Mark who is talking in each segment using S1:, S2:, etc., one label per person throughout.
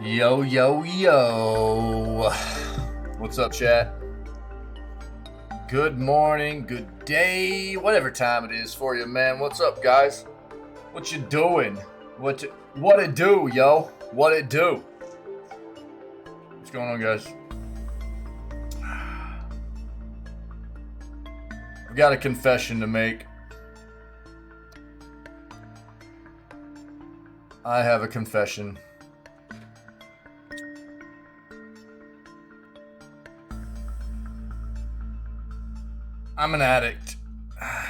S1: Yo, yo, yo. What's up, chat? Good morning, good day, whatever time it is for you, man. What's up, guys? What you doing? What it do, yo? What it do? What's going on, guys? I've got a confession to make. I have a confession. I'm an addict. I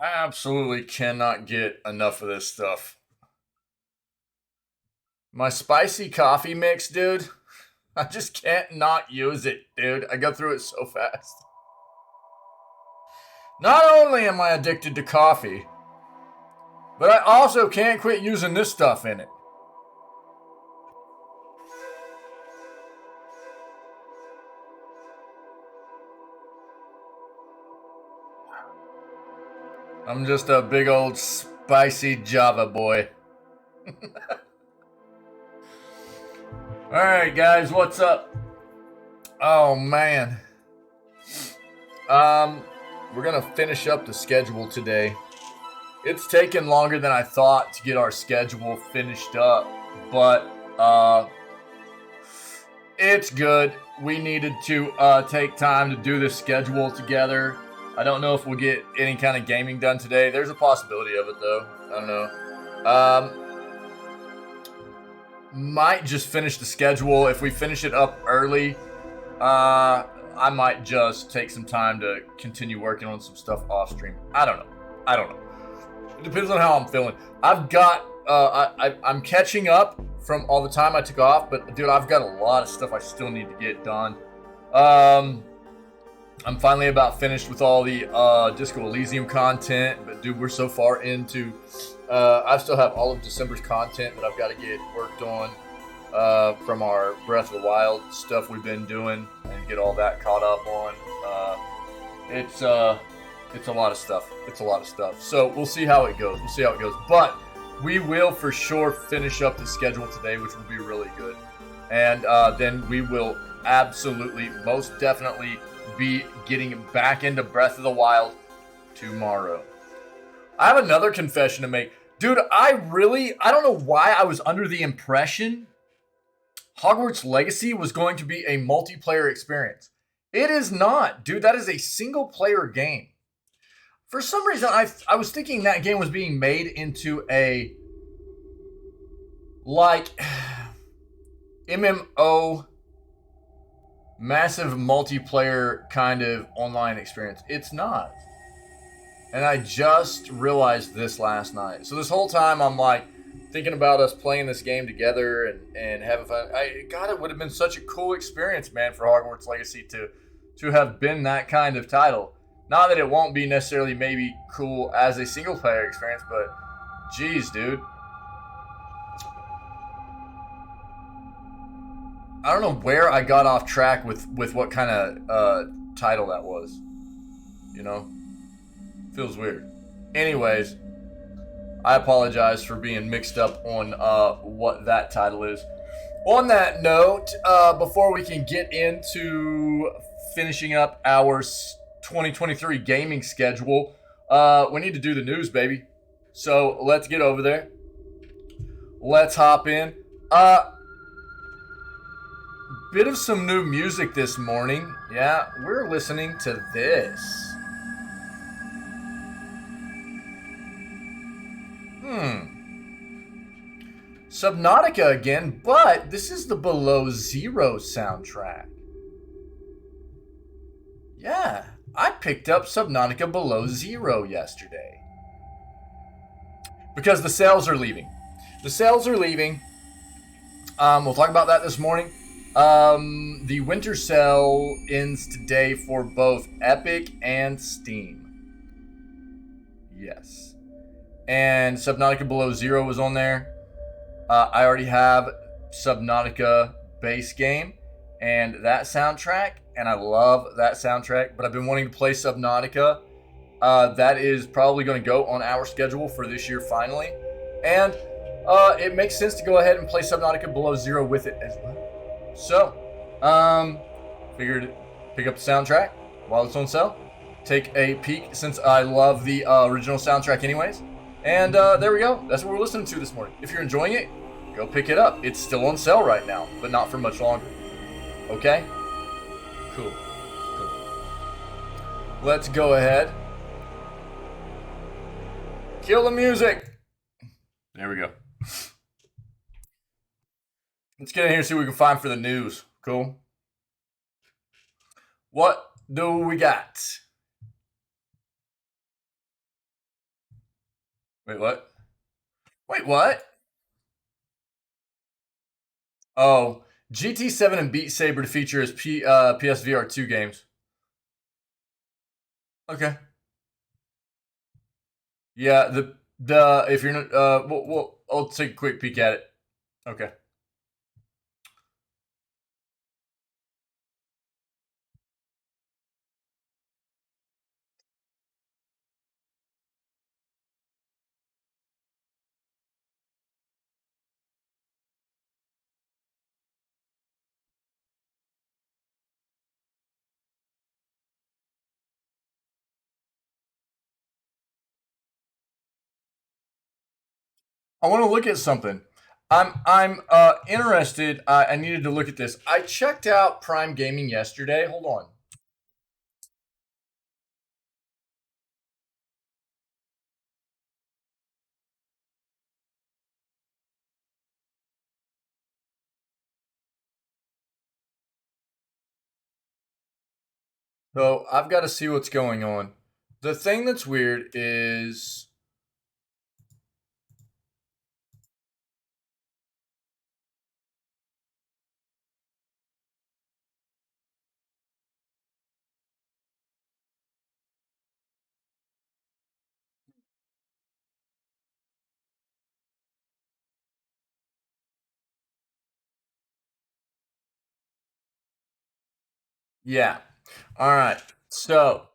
S1: absolutely cannot get enough of this stuff. My spicy coffee mix, dude. I just can't not use it, dude. I go through it so fast. Not only am I addicted to coffee, but I also can't quit using this stuff in it. I'm just a big old spicy Java boy. Alright, guys, what's up? Oh, man. We're gonna finish up the schedule today. It's taken longer than I thought to get our schedule finished up, but, it's good. We needed to, take time to do this schedule together. I don't know if we'll get any kind of gaming done today. There's a possibility of it, though. I don't know. Might just finish the schedule. If we finish it up early, I might just take some time to continue working on some stuff off stream. I don't know. It depends on how I'm feeling. I've got, I'm catching up from all the time I took off, but dude, I've got a lot of stuff I still need to get done. I'm finally about finished with all the Disco Elysium content, but dude, we're so far into, I still have all of December's content that I've got to get worked on from our Breath of the Wild stuff we've been doing and get all that caught up on. It's a lot of stuff. So we'll see how it goes. But we will for sure finish up the schedule today, which will be really good. And then we will absolutely, most definitely be getting back into Breath of the Wild tomorrow. I have another confession to make. Dude, I don't know why I was under the impression Hogwarts Legacy was going to be a multiplayer experience. It is not, dude. That is a single player game. For some reason, I was thinking that game was being made into a, like, MMO, massive multiplayer kind of online experience. It's not. And I just realized this last night. So this whole time I'm like thinking about us playing this game together and having fun. God, it would have been such a cool experience, man, for Hogwarts Legacy to have been that kind of title. Not that it won't be necessarily maybe cool as a single player experience, but geez, dude. I don't know where I got off track with what kind of title that was. You know? Feels weird. Anyways, I apologize for being mixed up on what that title is. On that note, before we can get into finishing up our 2023 gaming schedule, we need to do the news, baby. So let's get over there. Let's hop in. Bit of some new music this morning. Yeah, we're listening to this. Subnautica again, but this is the Below Zero soundtrack. Yeah, I picked up Subnautica Below Zero yesterday. Because the sales are leaving. We'll talk about that this morning. The winter sale ends today for both Epic and Steam. Yes. And Subnautica Below Zero was on there. I already have Subnautica base game and that soundtrack, and I love that soundtrack, but I've been wanting to play Subnautica That is probably going to go on our schedule for this year finally, and it makes sense to go ahead and play Subnautica Below Zero with it as well. So, figured pick up the soundtrack while it's on sale. Take a peek since I love the original soundtrack, anyways. And there we go. That's what we're listening to this morning. If you're enjoying it, go pick it up. It's still on sale right now, but not for much longer. Okay? Cool. Let's go ahead. Kill the music. There we go. Let's get in here and see what we can find for the news. Cool. What do we got? Wait, what? Wait, what? Oh, GT7 and Beat Saber to feature as PSVR 2 games. Okay. Yeah, the if you're I'll take a quick peek at it. Okay. I want to look at something. I'm interested. I needed to look at this. I checked out Prime Gaming yesterday. Hold on. So I've got to see what's going on. The thing that's weird is yeah. All right. So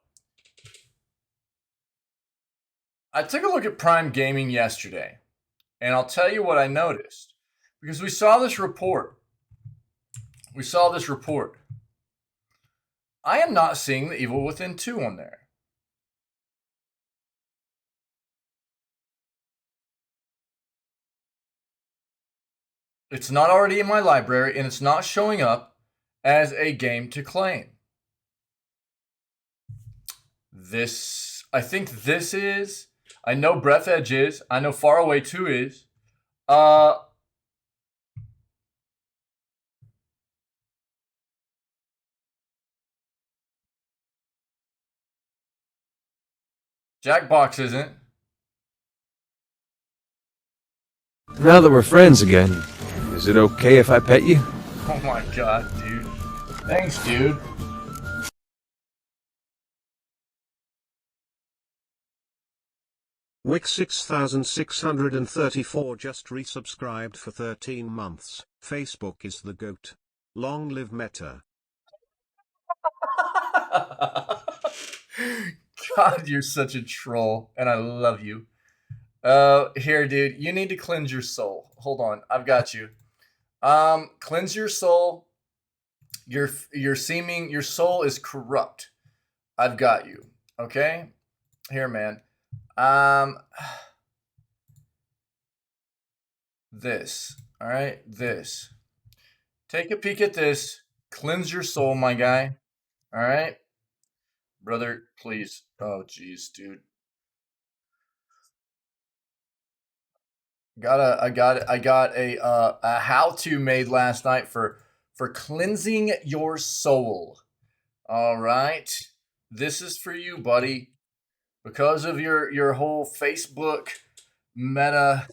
S1: I took a look at Prime Gaming yesterday, and I'll tell you what I noticed because we saw this report. We saw this report. I am not seeing the Evil Within 2 on there. It's not already in my library, and it's not showing up as a game to claim. I think this is. I know Breath Edge is. I know Far Away 2 is. Jackbox isn't.
S2: Now that we're friends again, is it okay if I pet you?
S1: Oh my god, dude. Thanks, dude.
S3: Wick 6634 just resubscribed for 13 months. Facebook is the GOAT. Long live Meta.
S1: God, you're such a troll, and I love you. Here, dude, you need to cleanse your soul. Hold on, I've got you. Cleanse your soul. Your soul is corrupt. I've got you. Okay? Here, man. This. All right, this. Take a peek at this. Cleanse your soul, my guy. All right? Brother, please. Oh, jeez, dude. I got a how-to made last night for cleansing your soul. All right. This is for you, buddy. Because of your whole Facebook meta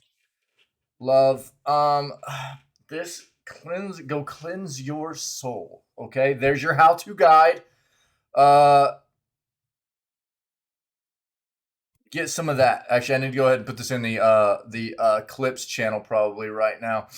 S1: love. This cleanse your soul. Okay? There's your how-to guide. Get some of that. Actually, I need to go ahead and put this in the clips channel probably right now.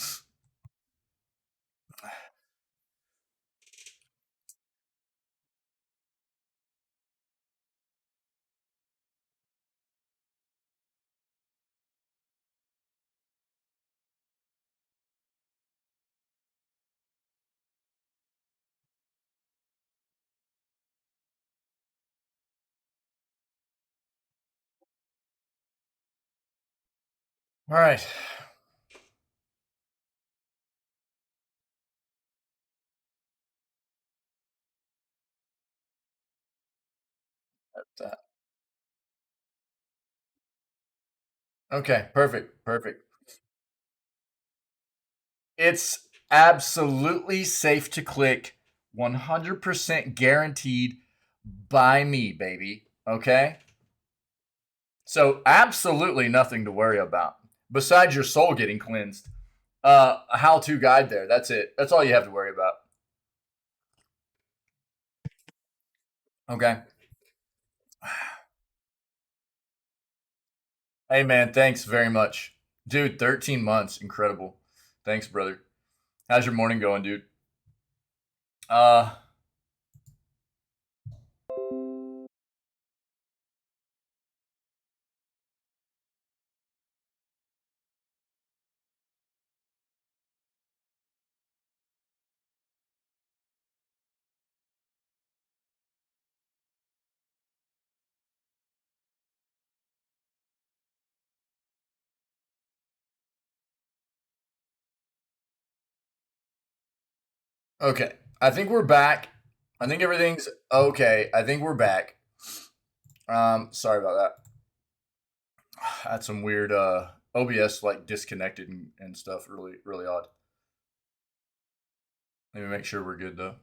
S1: All right. Okay, perfect. Perfect. It's absolutely safe to click, 100% guaranteed by me, baby. Okay? So, absolutely nothing to worry about besides your soul getting cleansed. A how to guide there. That's it. That's all you have to worry about. Okay. Hey, man, thanks very much. Dude, 13 months. Incredible. Thanks, brother. How's your morning going, dude? Uh, okay. I think we're back. I think everything's okay. I think we're back. Sorry about that. I had some weird OBS like disconnected and stuff. Really, really odd. Let me make sure we're good though.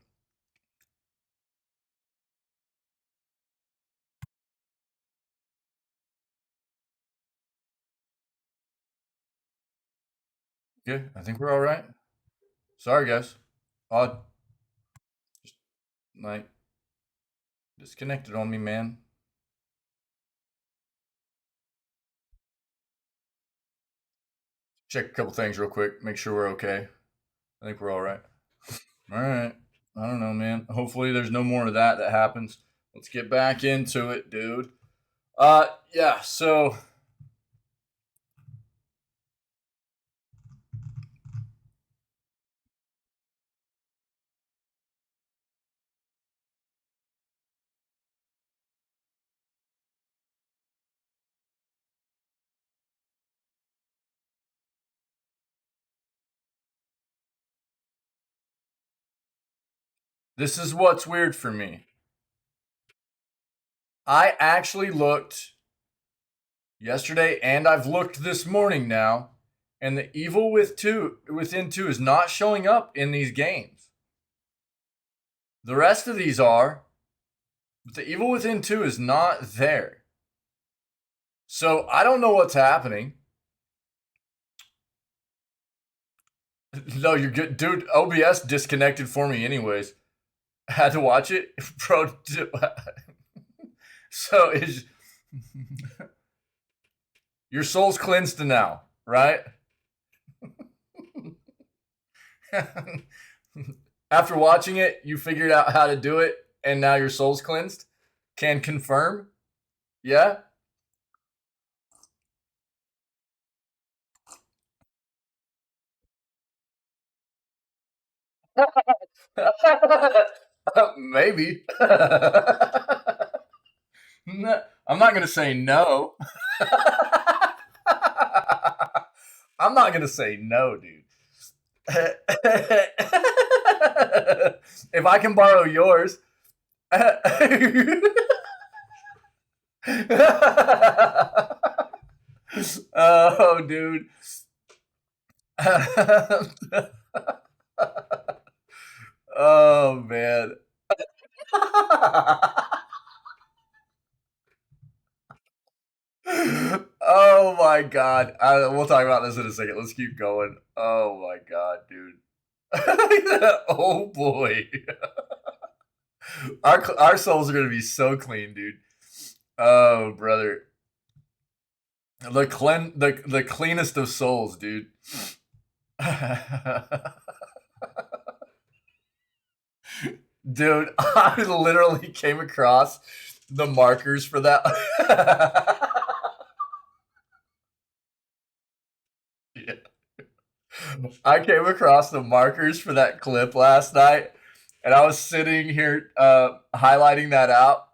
S1: Good. I think we're all right. Sorry, guys. Odd. Just like disconnected on me, man. Check a couple things real quick. Make sure we're okay. I think we're all right. All right. I don't know, man. Hopefully, there's no more of that happens. Let's get back into it, dude. Yeah. So this is what's weird for me. I actually looked yesterday, and I've looked this morning now, and the evil within two is not showing up in these games. The rest of these are, but the evil within two is not there. So I don't know what's happening. No, you're good, dude. OBS disconnected for me, anyways. Had to watch it, bro. So is your soul's cleansed now, right? After watching it, you figured out how to do it, and now your soul's cleansed. Can confirm? Yeah. Maybe. No, I'm not gonna say no. I'm not gonna say no, dude. If I can borrow yours. Oh, dude. Oh, man. Oh my god. We'll talk about this in a second. Let's keep going. Oh my god, dude. Oh boy. Our souls are gonna be so clean, dude. Oh brother. The cleanest of souls, dude. Dude, I literally came across the markers for that. Yeah. I came across the markers for that clip last night, and I was sitting here highlighting that out,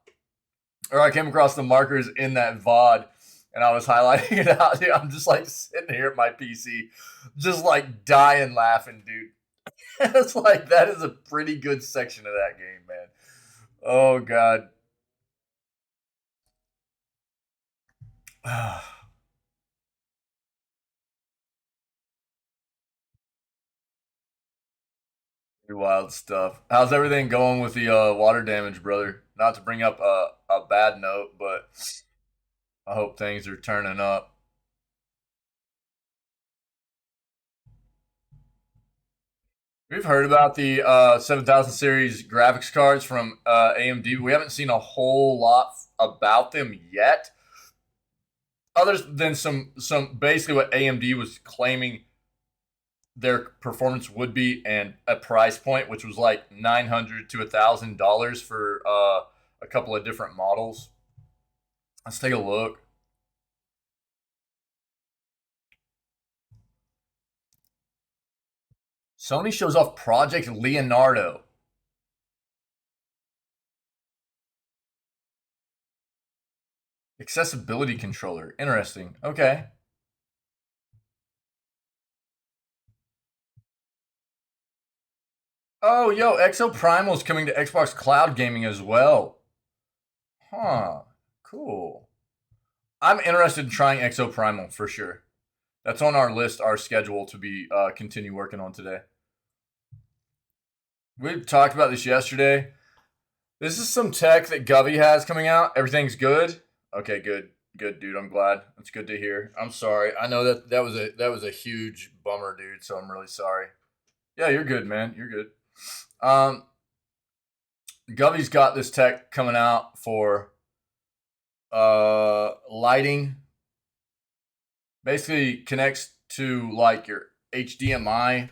S1: or I came across the markers in that VOD, and I was highlighting it out. Dude, I'm just like sitting here at my PC, just like dying laughing, dude. It's like that is a pretty good section of that game, man. Oh god. Wild stuff. How's everything going with the water damage, brother? Not to bring up a bad note, but I hope things are turning up. We've heard about the 7000 series graphics cards from AMD. We haven't seen a whole lot about them yet, other than some basically what AMD was claiming their performance would be and a price point, which was like $900 to $1,000 for a couple of different models. Let's take a look. Sony shows off Project Leonardo. Accessibility controller. Interesting. Okay. Oh, yo, Exo Primal's coming to Xbox Cloud Gaming as well. Huh. Cool. I'm interested in trying Exo Primal for sure. That's on our list, our schedule to be continue working on today. We talked about this yesterday. This is some tech that Govey has coming out. Everything's good. Okay, good, good, dude. I'm glad. That's good to hear. I'm sorry. I know that was a huge bummer, dude. So I'm really sorry. Yeah, you're good, man. You're good. Govey's got this tech coming out for lighting. Basically connects to like your HDMI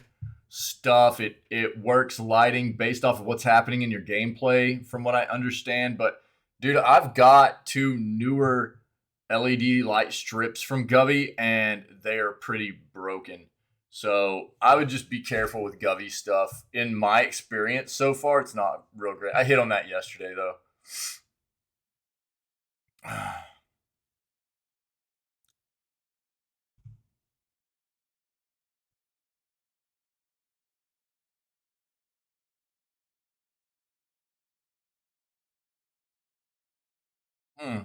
S1: stuff. It works lighting based off of what's happening in your gameplay, from what I understand. But dude, I've got two newer LED light strips from Govey, and they are pretty broken. So I would just be careful with Govey stuff. In my experience so far, it's not real great. I hit on that yesterday though. Hmm.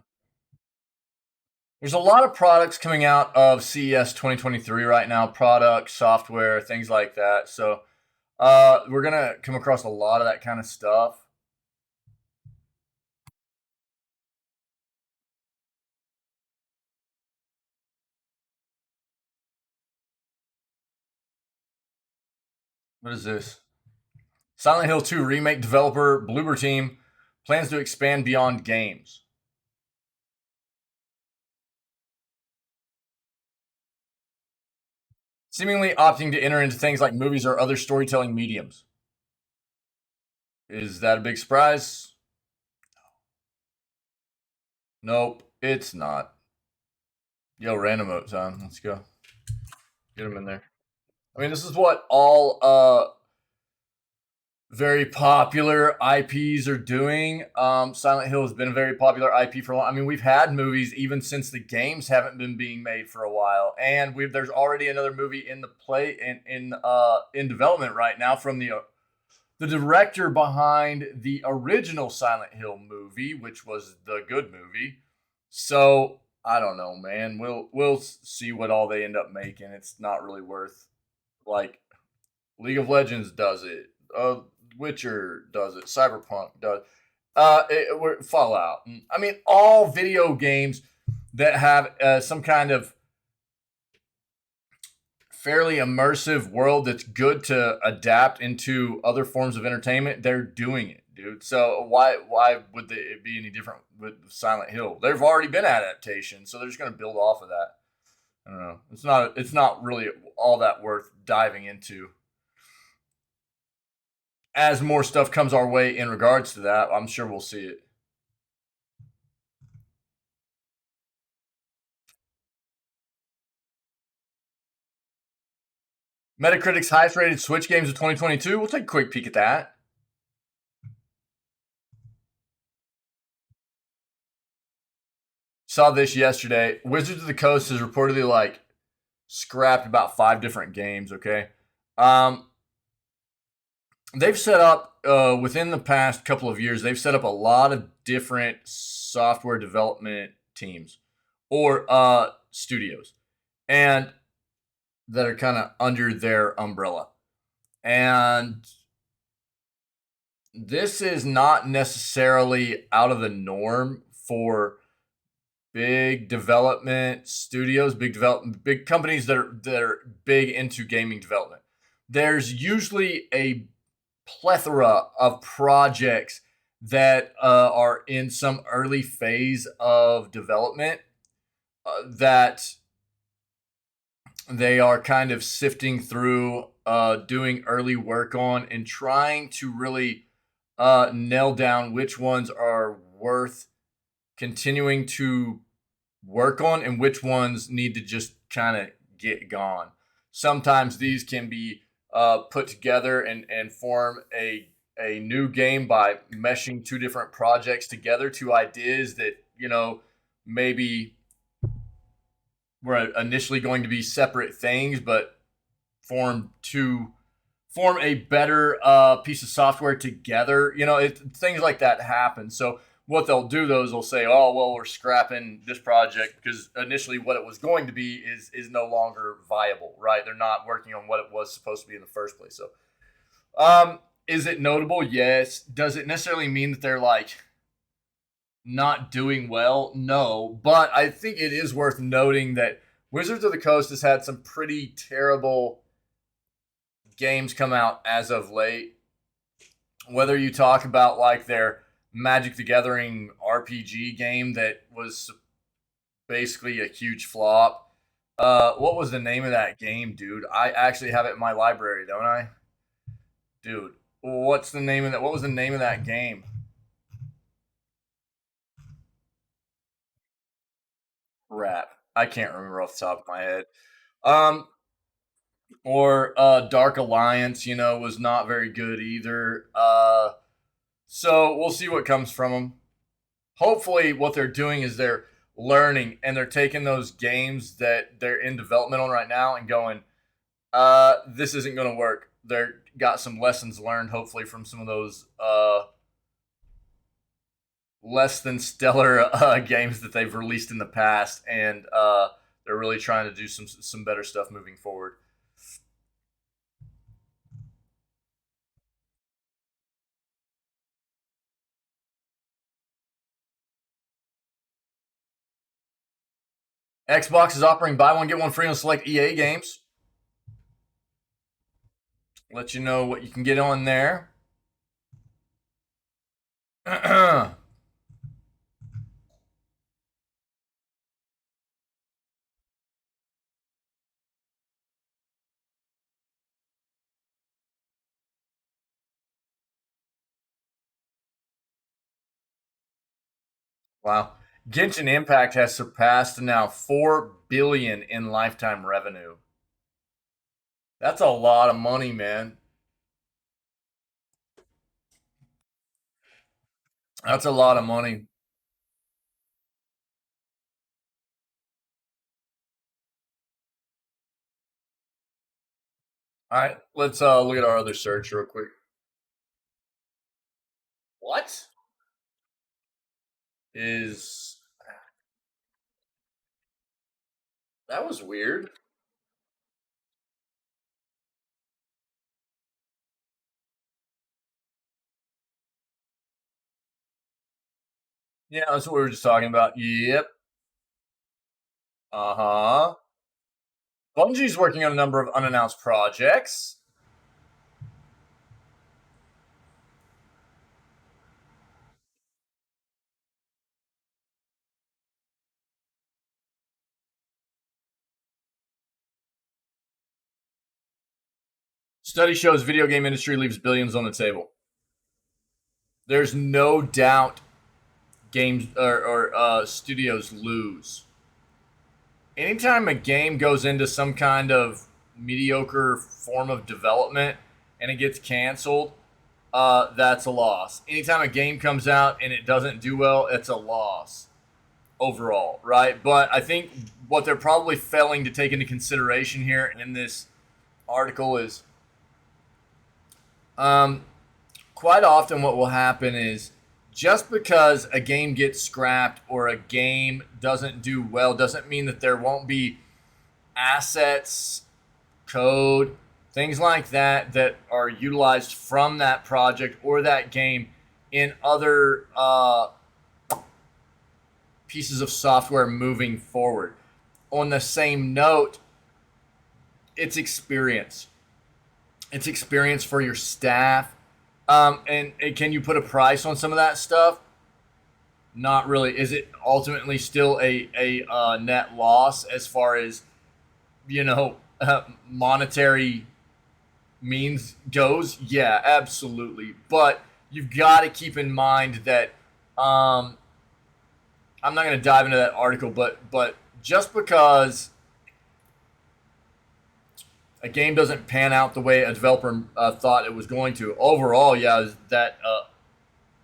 S1: There's a lot of products coming out of CES 2023 right now, products, software, things like that. So we're going to come across a lot of that kind of stuff. What is this? Silent Hill 2 remake developer Bloober Team plans to expand beyond games. Seemingly opting to enter into things like movies or other storytelling mediums. Is that a big surprise? Nope, it's not. Yo, random votes on. Let's go. Get them in there. I mean, this is what all very popular IPs are doing. Silent Hill has been a very popular IP for a long. I mean, we've had movies even since the games haven't been being made for a while, and there's already another movie in the play in development right now from the director behind the original Silent Hill movie, which was the good movie. So I don't know, man. We'll see what all they end up making. It's not really worth, like, League of Legends does it. Witcher does it. Cyberpunk does. Fallout. I mean, all video games that have some kind of fairly immersive world that's good to adapt into other forms of entertainment, they're doing it, dude. So why would it be any different with Silent Hill? There've already been adaptations, so they're just going to build off of that. I don't know. It's not really all that worth diving into. As more stuff comes our way in regards to that, I'm sure we'll see it. Metacritic's highest rated Switch games of 2022. We'll take a quick peek at that. saw this yesterday. Wizards of the Coast has reportedly like scrapped about 5 different games. Okay, they've set up within the past couple of years. They've set up a lot of different software development teams or studios, and that are kind of under their umbrella. And this is not necessarily out of the norm for big development studios, big companies that are big into gaming development. There's usually a plethora of projects that are in some early phase of development that they are kind of sifting through, doing early work on, and trying to really nail down which ones are worth continuing to work on and which ones need to just kind of get gone. Sometimes these can be put together and form a new game by meshing 2 different projects together, 2 ideas that, maybe were initially going to be separate things, but form a better piece of software together. Things like that happen. So what they'll do though is they'll say, "Oh, well, we're scrapping this project because initially what it was going to be is no longer viable." Right? They're not working on what it was supposed to be in the first place. So, is it notable? Yes. Does it necessarily mean that they're like not doing well? No. But I think it is worth noting that Wizards of the Coast has had some pretty terrible games come out as of late. Whether you talk about like their Magic the Gathering RPG game that was basically a huge flop. What was the name of that game, dude? I actually have it in my library, don't I? Dude, what's the name of that? What was the name of that game? Crap. I can't remember off the top of my head. Um, or Dark Alliance, was not very good either. So we'll see what comes from them. Hopefully, what they're doing is they're learning and they're taking those games that they're in development on right now and going, this isn't going to work. They're got some lessons learned, hopefully, from some of those less than stellar games that they've released in the past, and they're really trying to do some better stuff moving forward. Xbox is offering buy one get one free on select EA games. Let you know what you can get on there. Wow. Genshin Impact has surpassed now 4 billion in lifetime revenue. That's a lot of money, man. That's a lot of money. All right, let's look at our other search real quick. What is that was weird. Yeah, that's what we were just talking about. Yep. Uh-huh. Bungie's working on a number of unannounced projects. Study shows video game industry leaves billions on the table. There's no doubt games or studios lose. Anytime a game goes into some kind of mediocre form of development and it gets canceled, that's a loss. Anytime a game comes out and it doesn't do well, it's a loss. overall, right? But I think what they're probably failing to take into consideration here in this article is um, quite often what will happen is just because a game gets scrapped or a game doesn't do well doesn't mean that there won't be assets, code, things like that that are utilized from that project or that game in other pieces of software moving forward. On the same note, it's experience. It's experience for your staff. And can you put a price on some of that stuff? Not really. Is it ultimately still a net loss as far as monetary means goes? Yeah, absolutely. But you've got to keep in mind that I'm not going to dive into that article, but just because a game doesn't pan out the way a developer thought it was going to, overall, yeah, is that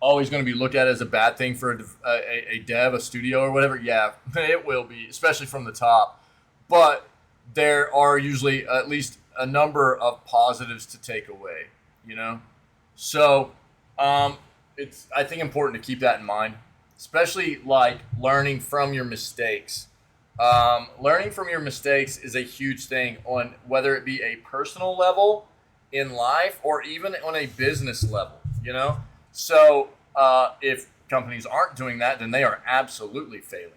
S1: always going to be looked at as a bad thing for a dev, a studio, or whatever? Yeah, it will be, especially from the top. But there are usually at least a number of positives to take away, you know? So it's, I think, important to keep that in mind, especially like learning from your mistakes. Learning from your mistakes is a huge thing on whether it be a personal level in life or even on a business level, you know? So if companies aren't doing that, then they are absolutely failing.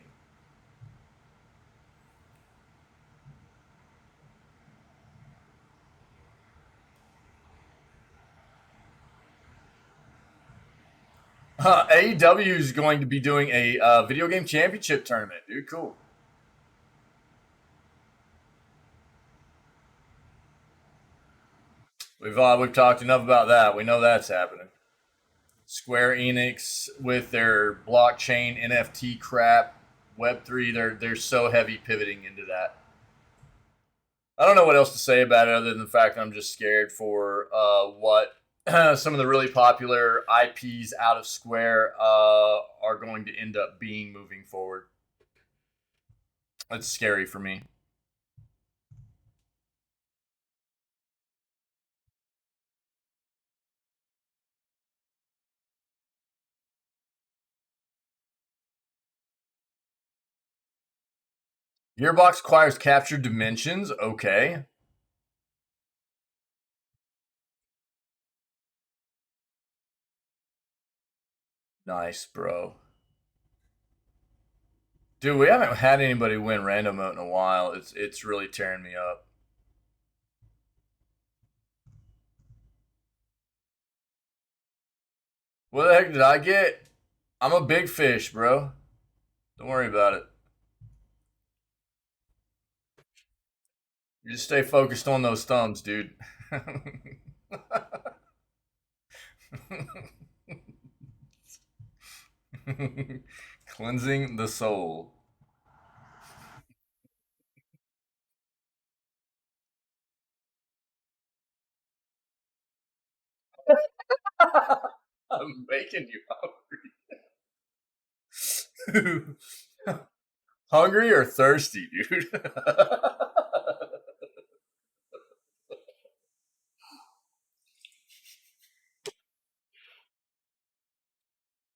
S1: AEW is going to be doing a video game championship tournament, dude. Cool. We've talked enough about that. We know that's happening. Square Enix with their blockchain NFT crap, Web3, they're so heavy pivoting into that. I don't know what else to say about it other than the fact that I'm just scared for what some of the really popular IPs out of Square are going to end up being moving forward. It's scary for me. Gearbox acquires Captured Dimensions. Okay. Nice, bro. Dude, we haven't had anybody win random mode in a while. It's really tearing me up. What the heck did I get? I'm a big fish, bro. Don't worry about it. You just stay focused on those thumbs, dude. Cleansing the soul. I'm making you hungry. Hungry or thirsty, dude?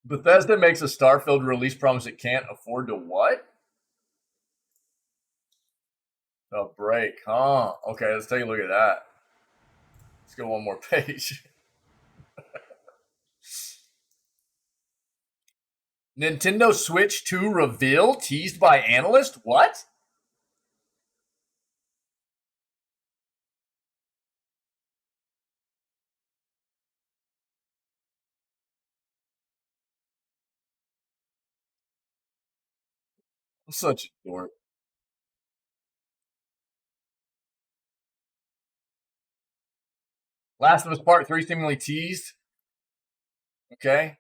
S1: Bethesda makes a Starfield release promise it can't afford to what? A break, huh? Okay, let's take a look at that. Let's go one more page. Nintendo Switch 2 reveal teased by analyst? What? I'm such a dork. Last of Us Part 3 seemingly teased. Okay.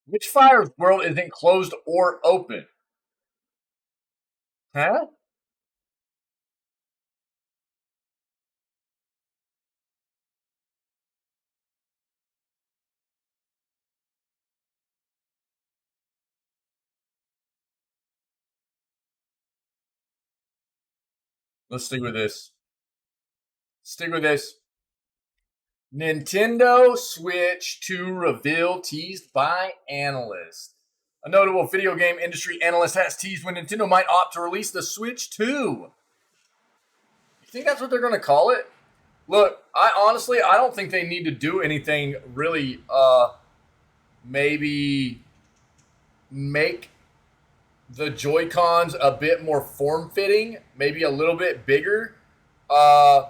S1: Which Fire's world isn't closed or open? Huh? Let's stick with this. Stick with this. Nintendo Switch 2 reveal teased by analysts. A notable video game industry analyst has teased when Nintendo might opt to release the Switch 2. You think that's what they're going to call it? Look, I don't think they need to do anything really. Maybe make the Joy Cons a bit more form fitting, maybe a little bit bigger uh,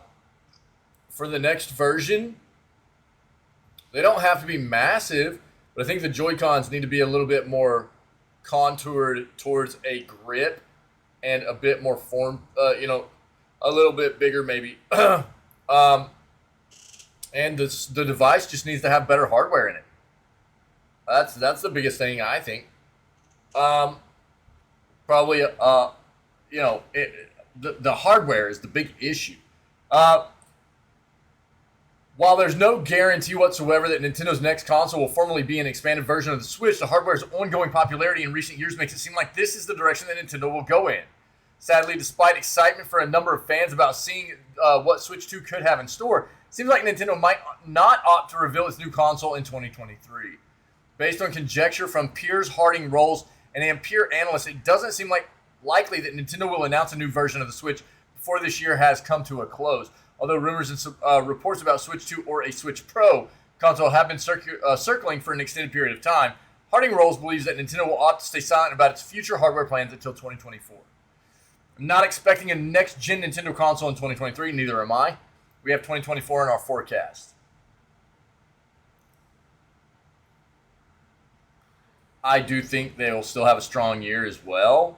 S1: for the next version. They don't have to be massive, but I think the Joy Cons need to be a little bit more contoured towards a grip and a bit more form, a little bit bigger maybe. And the device just needs to have better hardware in it. That's the biggest thing I think. Um, Probably, the hardware is the big issue. Uh, While there's no guarantee whatsoever that Nintendo's next console will formally be an expanded version of the Switch, the hardware's ongoing popularity in recent years makes it seem like this is the direction that Nintendo will go in. Sadly, despite excitement for a number of fans about seeing what Switch 2 could have in store, it seems like Nintendo might not opt to reveal its new console in 2023. Based on conjecture from Piers Harding Rolls and Ampere analysts, it doesn't seem likely that Nintendo will announce a new version of the Switch before this year has come to a close. Although rumors and reports about Switch 2 or a Switch Pro console have been circling for an extended period of time, Harding Rolls believes that Nintendo will opt to stay silent about its future hardware plans until 2024. I'm not expecting a next-gen Nintendo console in 2023, neither am I. We have 2024 in our forecast. I do think they'll still have a strong year as well.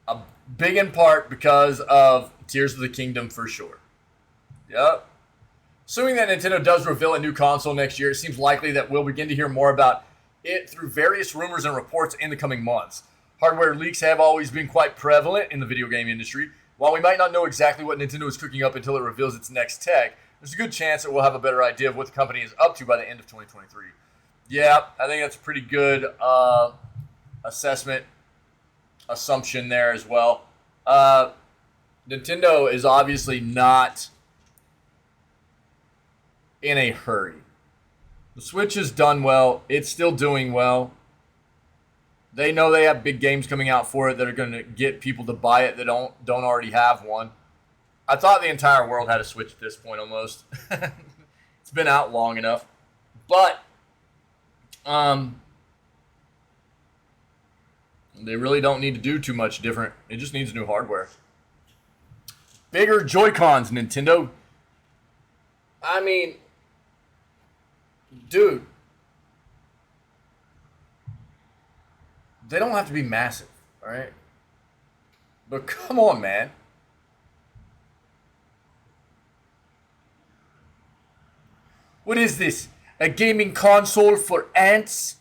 S1: A big in part because of Tears of the Kingdom for sure. Yep. Assuming that Nintendo does reveal a new console next year, it seems likely that we'll begin to hear more about it through various rumors and reports in the coming months. Hardware leaks have always been quite prevalent in the video game industry. While we might not know exactly what Nintendo is cooking up until it reveals its next tech, there's a good chance that we'll have a better idea of what the company is up to by the end of 2023. Yeah, I think that's a pretty good assumption there as well. Nintendo is obviously not in a hurry. The Switch has done well. It's still doing well. They know they have big games coming out for it that are going to get people to buy it that don't already have one. I thought the entire world had a Switch at this point almost. It's been out long enough. But they really don't need to do too much different. It just needs new hardware. Bigger Joy-Cons, Nintendo. I mean, dude, they don't have to be massive, all right? But come on, man. What is this? A gaming console for ants?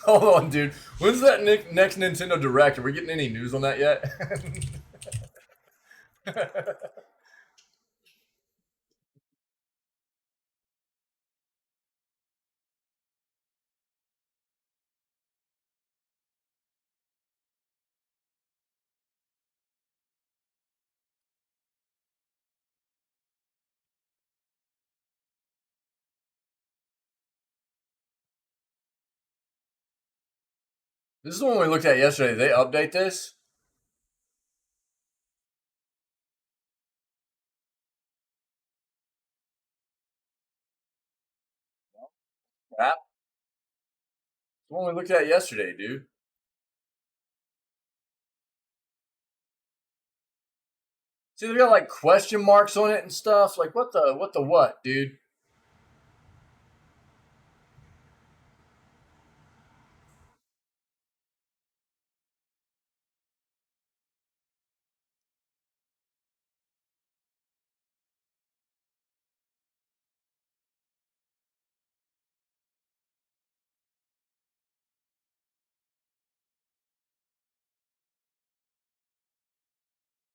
S1: Hold on, dude. When's that next Nintendo Direct? Are we getting any news on that yet? This is the one we looked at yesterday. Did they update this? Crap. The one we looked at yesterday, dude. See, they got like question marks on it and stuff. Like, what the what, dude?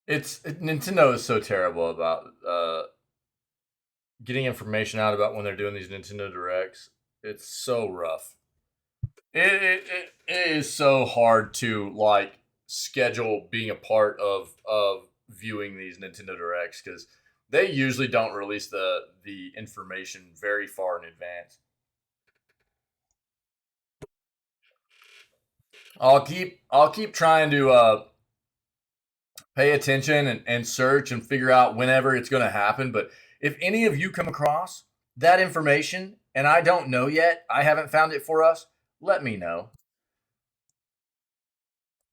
S1: Nintendo is so terrible about getting information out about when they're doing these Nintendo Directs. It's so rough. It is so hard to like schedule being a part of viewing these Nintendo Directs because they usually don't release the information very far in advance. I'll keep trying to pay attention and search and figure out whenever it's going to happen. But if any of you come across that information and I don't know yet, I haven't found it for us, let me know.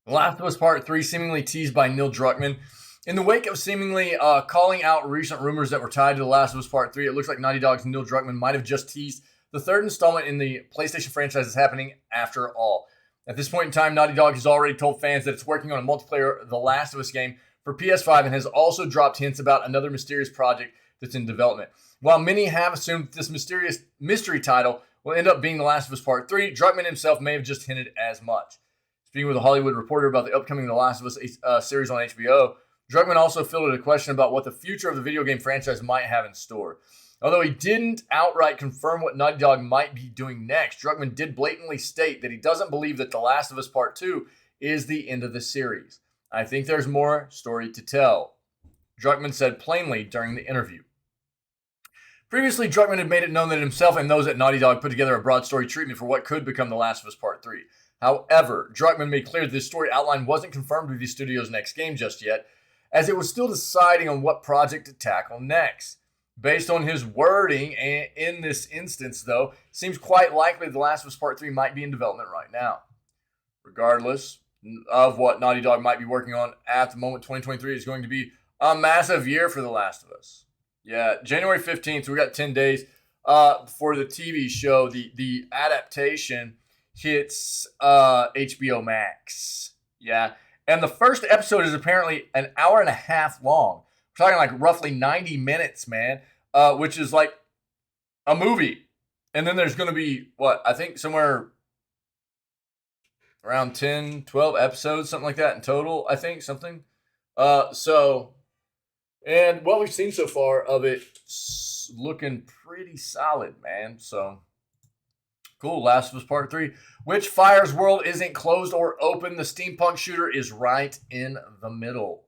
S1: Last of Us Part 3 seemingly teased by Neil Druckmann. In the wake of seemingly calling out recent rumors that were tied to The Last of Us Part 3, it looks like Naughty Dog's Neil Druckmann might have just teased the third installment in the PlayStation franchise is happening after all. At this point in time, Naughty Dog has already told fans that it's working on a multiplayer The Last of Us game for PS5 and has also dropped hints about another mysterious project that's in development. While many have assumed that this mysterious mystery title will end up being The Last of Us Part 3, Druckmann himself may have just hinted as much. Speaking with a Hollywood Reporter about the upcoming The Last of Us series on HBO, Druckmann also fielded a question about what the future of the video game franchise might have in store. Although he didn't outright confirm what Naughty Dog might be doing next, Druckmann did blatantly state that he doesn't believe that The Last of Us Part 2 is the end of the series. I think there's more story to tell, Druckmann said plainly during the interview. Previously, Druckmann had made it known that himself and those at Naughty Dog put together a broad story treatment for what could become The Last of Us Part 3. However, Druckmann made clear that this story outline wasn't confirmed with the studio's next game just yet, as it was still deciding on what project to tackle next. Based on his wording in this instance, though, it seems quite likely The Last of Us Part 3 might be in development right now. Regardless of what Naughty Dog might be working on at the moment, 2023 is going to be a massive year for The Last of Us. Yeah, January 15th, so we got 10 days for the TV show. The adaptation hits HBO Max. Yeah, and the first episode is apparently an hour and a half long. We're talking like roughly 90 minutes, man, which is like a movie. And then there's going to be, I think somewhere around 10, 12 episodes, something like that in total, I think, something. And what we've seen so far of it's looking pretty solid, man. So, cool. Last of Us Part 3. Witchfire's world isn't closed or open. The steampunk shooter is right in the middle.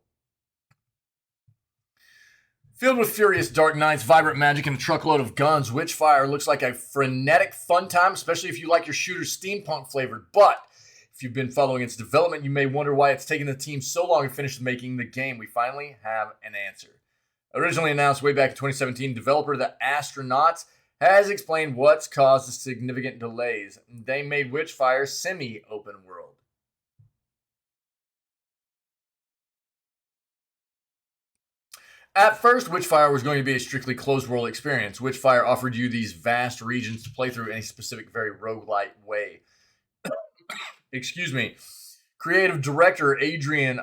S1: Filled with furious dark knights, vibrant magic, and a truckload of guns, Witchfire looks like a frenetic fun time, especially if you like your shooter steampunk flavored. But if you've been following its development, you may wonder why it's taken the team so long to finish making the game. We finally have an answer. Originally announced way back in 2017, developer The Astronauts has explained what's caused the significant delays. They made Witchfire semi-open world. At first, Witchfire was going to be a strictly closed world experience. Witchfire offered you these vast regions to play through in a specific, very roguelite way. Excuse me. Creative director Adrian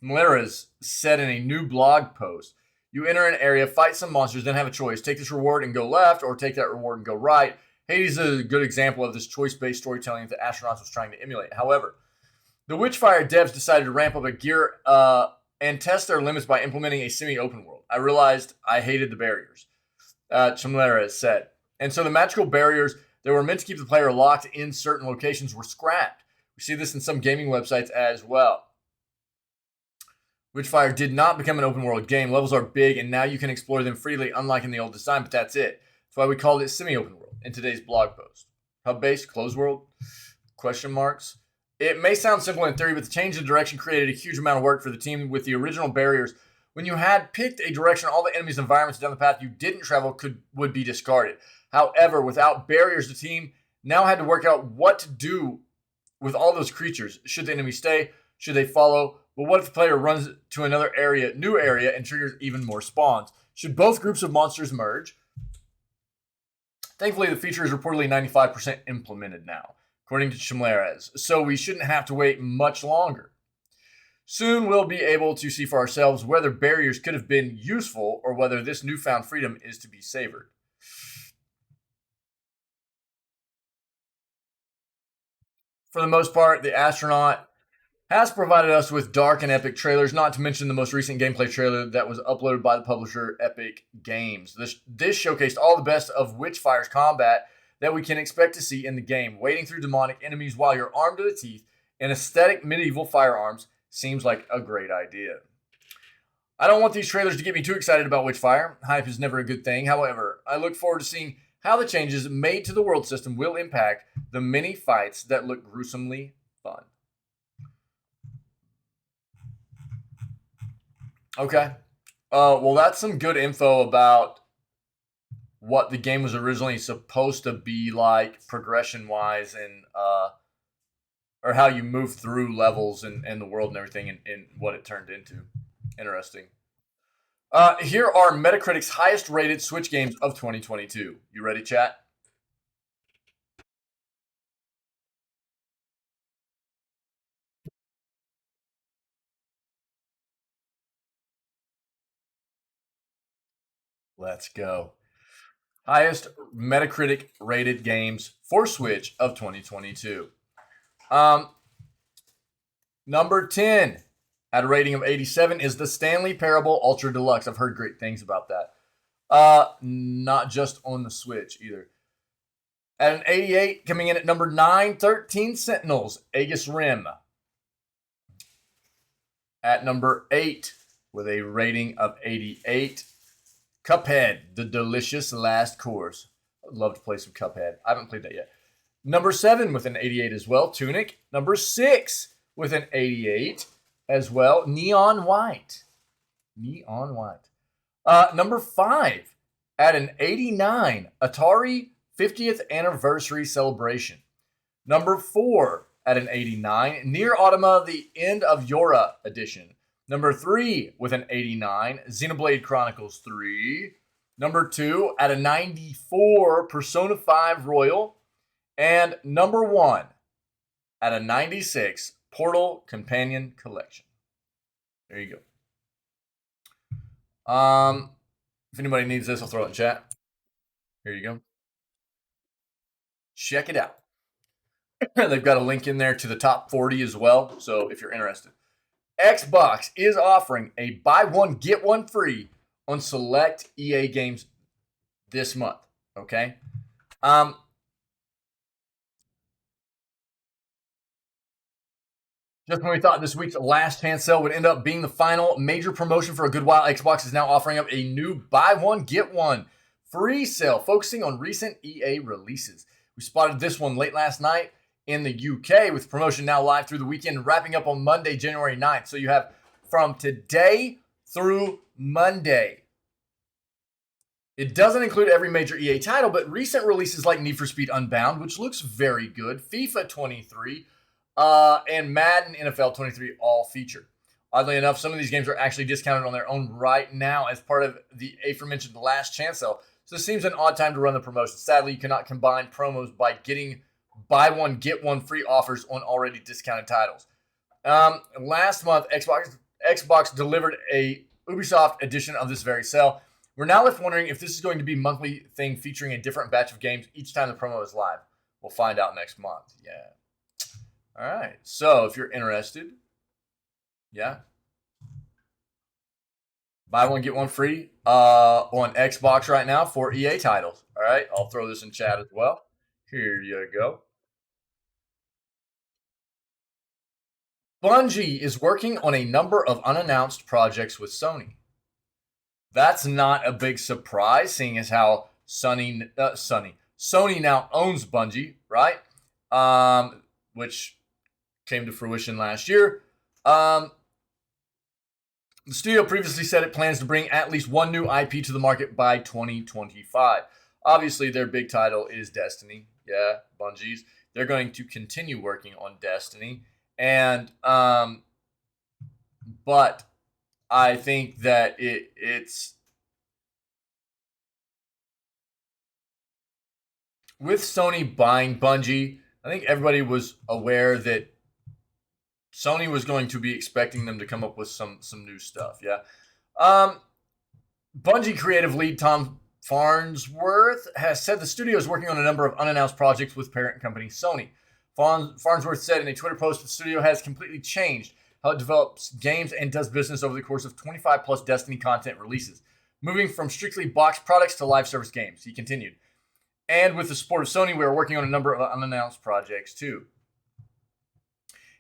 S1: Mlera's said in a new blog post, you enter an area, fight some monsters, then have a choice. Take this reward and go left, or take that reward and go right. Hades is a good example of this choice-based storytelling that Astronauts was trying to emulate. However, the Witchfire devs decided to ramp up a gear and test their limits by implementing a semi-open world. I realized I hated the barriers, Chimera said. And so the magical barriers that were meant to keep the player locked in certain locations were scrapped. We see this in some gaming websites as well. Witchfire did not become an open world game. Levels are big, and now you can explore them freely, unlike in the old design, but that's it. That's why we called it semi-open world in today's blog post. Hub-based, closed world, question marks. It may sound simple in theory, but the change in direction created a huge amount of work for the team with the original barriers. When you had picked a direction, all the enemies and environments down the path you didn't travel would be discarded. However, without barriers, the team now had to work out what to do with all those creatures. Should the enemy stay? Should they follow? But what if the player runs to another area, new area, and triggers even more spawns? Should both groups of monsters merge? Thankfully, the feature is reportedly 95% implemented now, according to Chimleres, so we shouldn't have to wait much longer. Soon we'll be able to see for ourselves whether barriers could have been useful or whether this newfound freedom is to be savored. For the most part, the astronaut has provided us with dark and epic trailers, not to mention the most recent gameplay trailer that was uploaded by the publisher Epic Games. This showcased all the best of Witchfire's combat that we can expect to see in the game. Wading through demonic enemies while you're armed to the teeth in aesthetic medieval firearms seems like a great idea. I don't want these trailers to get me too excited about Witchfire. Hype is never a good thing. However, I look forward to seeing how the changes made to the world system will impact the many fights that look gruesomely fun. Okay. Well, that's some good info about what the game was originally supposed to be like progression-wise and or how you move through levels and the world and everything and what it turned into. Interesting. Here are Metacritic's highest-rated Switch games of 2022. You ready, chat? Let's go. Highest Metacritic rated games for Switch of 2022. Number 10 at a rating of 87 is the Stanley Parable Ultra Deluxe. I've heard great things about that. Not just on the Switch either. At an 88, coming in at number 9, 13 Sentinels, Aegis Rim. At number 8, with a rating of 88, Cuphead, The Delicious Last Course. I'd love to play some Cuphead. I haven't played that yet. Number 7 with an 88 as well, Tunic. Number 6 with an 88 as well, Neon White. Neon White. Number 5 at an 89, Atari 50th Anniversary Celebration. Number 4 at an 89, Nier Automata The End of Yora Edition. Number 3 with an 89, Xenoblade Chronicles 3. Number 2 at a 94, Persona 5 Royal. And number 1 at a 96, Portal Companion Collection. There you go. If anybody needs this, I'll throw it in chat. Here you go. Check it out. They've got a link in there to the top 40 as well, so if you're interested. Xbox is offering a buy one, get one free on select EA games this month, okay? Just when we thought this week's last chance sale would end up being the final major promotion for a good while, Xbox is now offering up a new buy one, get one free sale, focusing on recent EA releases. We spotted this one late last night in the UK, with promotion now live through the weekend, wrapping up on Monday, January 9th. So you have from today through Monday. It doesn't include every major EA title, but recent releases like Need for Speed Unbound, which looks very good, FIFA 23, and Madden NFL 23 all feature. Oddly enough, some of these games are actually discounted on their own right now as part of the aforementioned last chance sale. So this seems an odd time to run the promotion. Sadly, you cannot combine promos by getting buy one, get one free offers on already discounted titles. Last month, Xbox delivered a Ubisoft edition of this very sale. We're now left wondering if this is going to be a monthly thing featuring a different batch of games each time the promo is live. We'll find out next month. Yeah. All right. So if you're interested, yeah. Buy one, get one free on Xbox right now for EA titles. All right. I'll throw this in chat as well. Here you go. Bungie is working on a number of unannounced projects with Sony. That's not a big surprise, seeing as how Sony now owns Bungie, right? Which came to fruition last year. The studio previously said it plans to bring at least one new IP to the market by 2025. Obviously, their big title is Destiny. Yeah, Bungie's. They're going to continue working on Destiny. And, but I think that it's with Sony buying Bungie, I think everybody was aware that Sony was going to be expecting them to come up with some new stuff. Yeah. Bungie creative lead Tom Farnsworth has said the studio is working on a number of unannounced projects with parent company Sony. Farnsworth said in a Twitter post, the studio has completely changed how it develops games and does business over the course of 25 plus Destiny content releases, moving from strictly boxed products to live service games. He continued. And with the support of Sony, we are working on a number of unannounced projects too.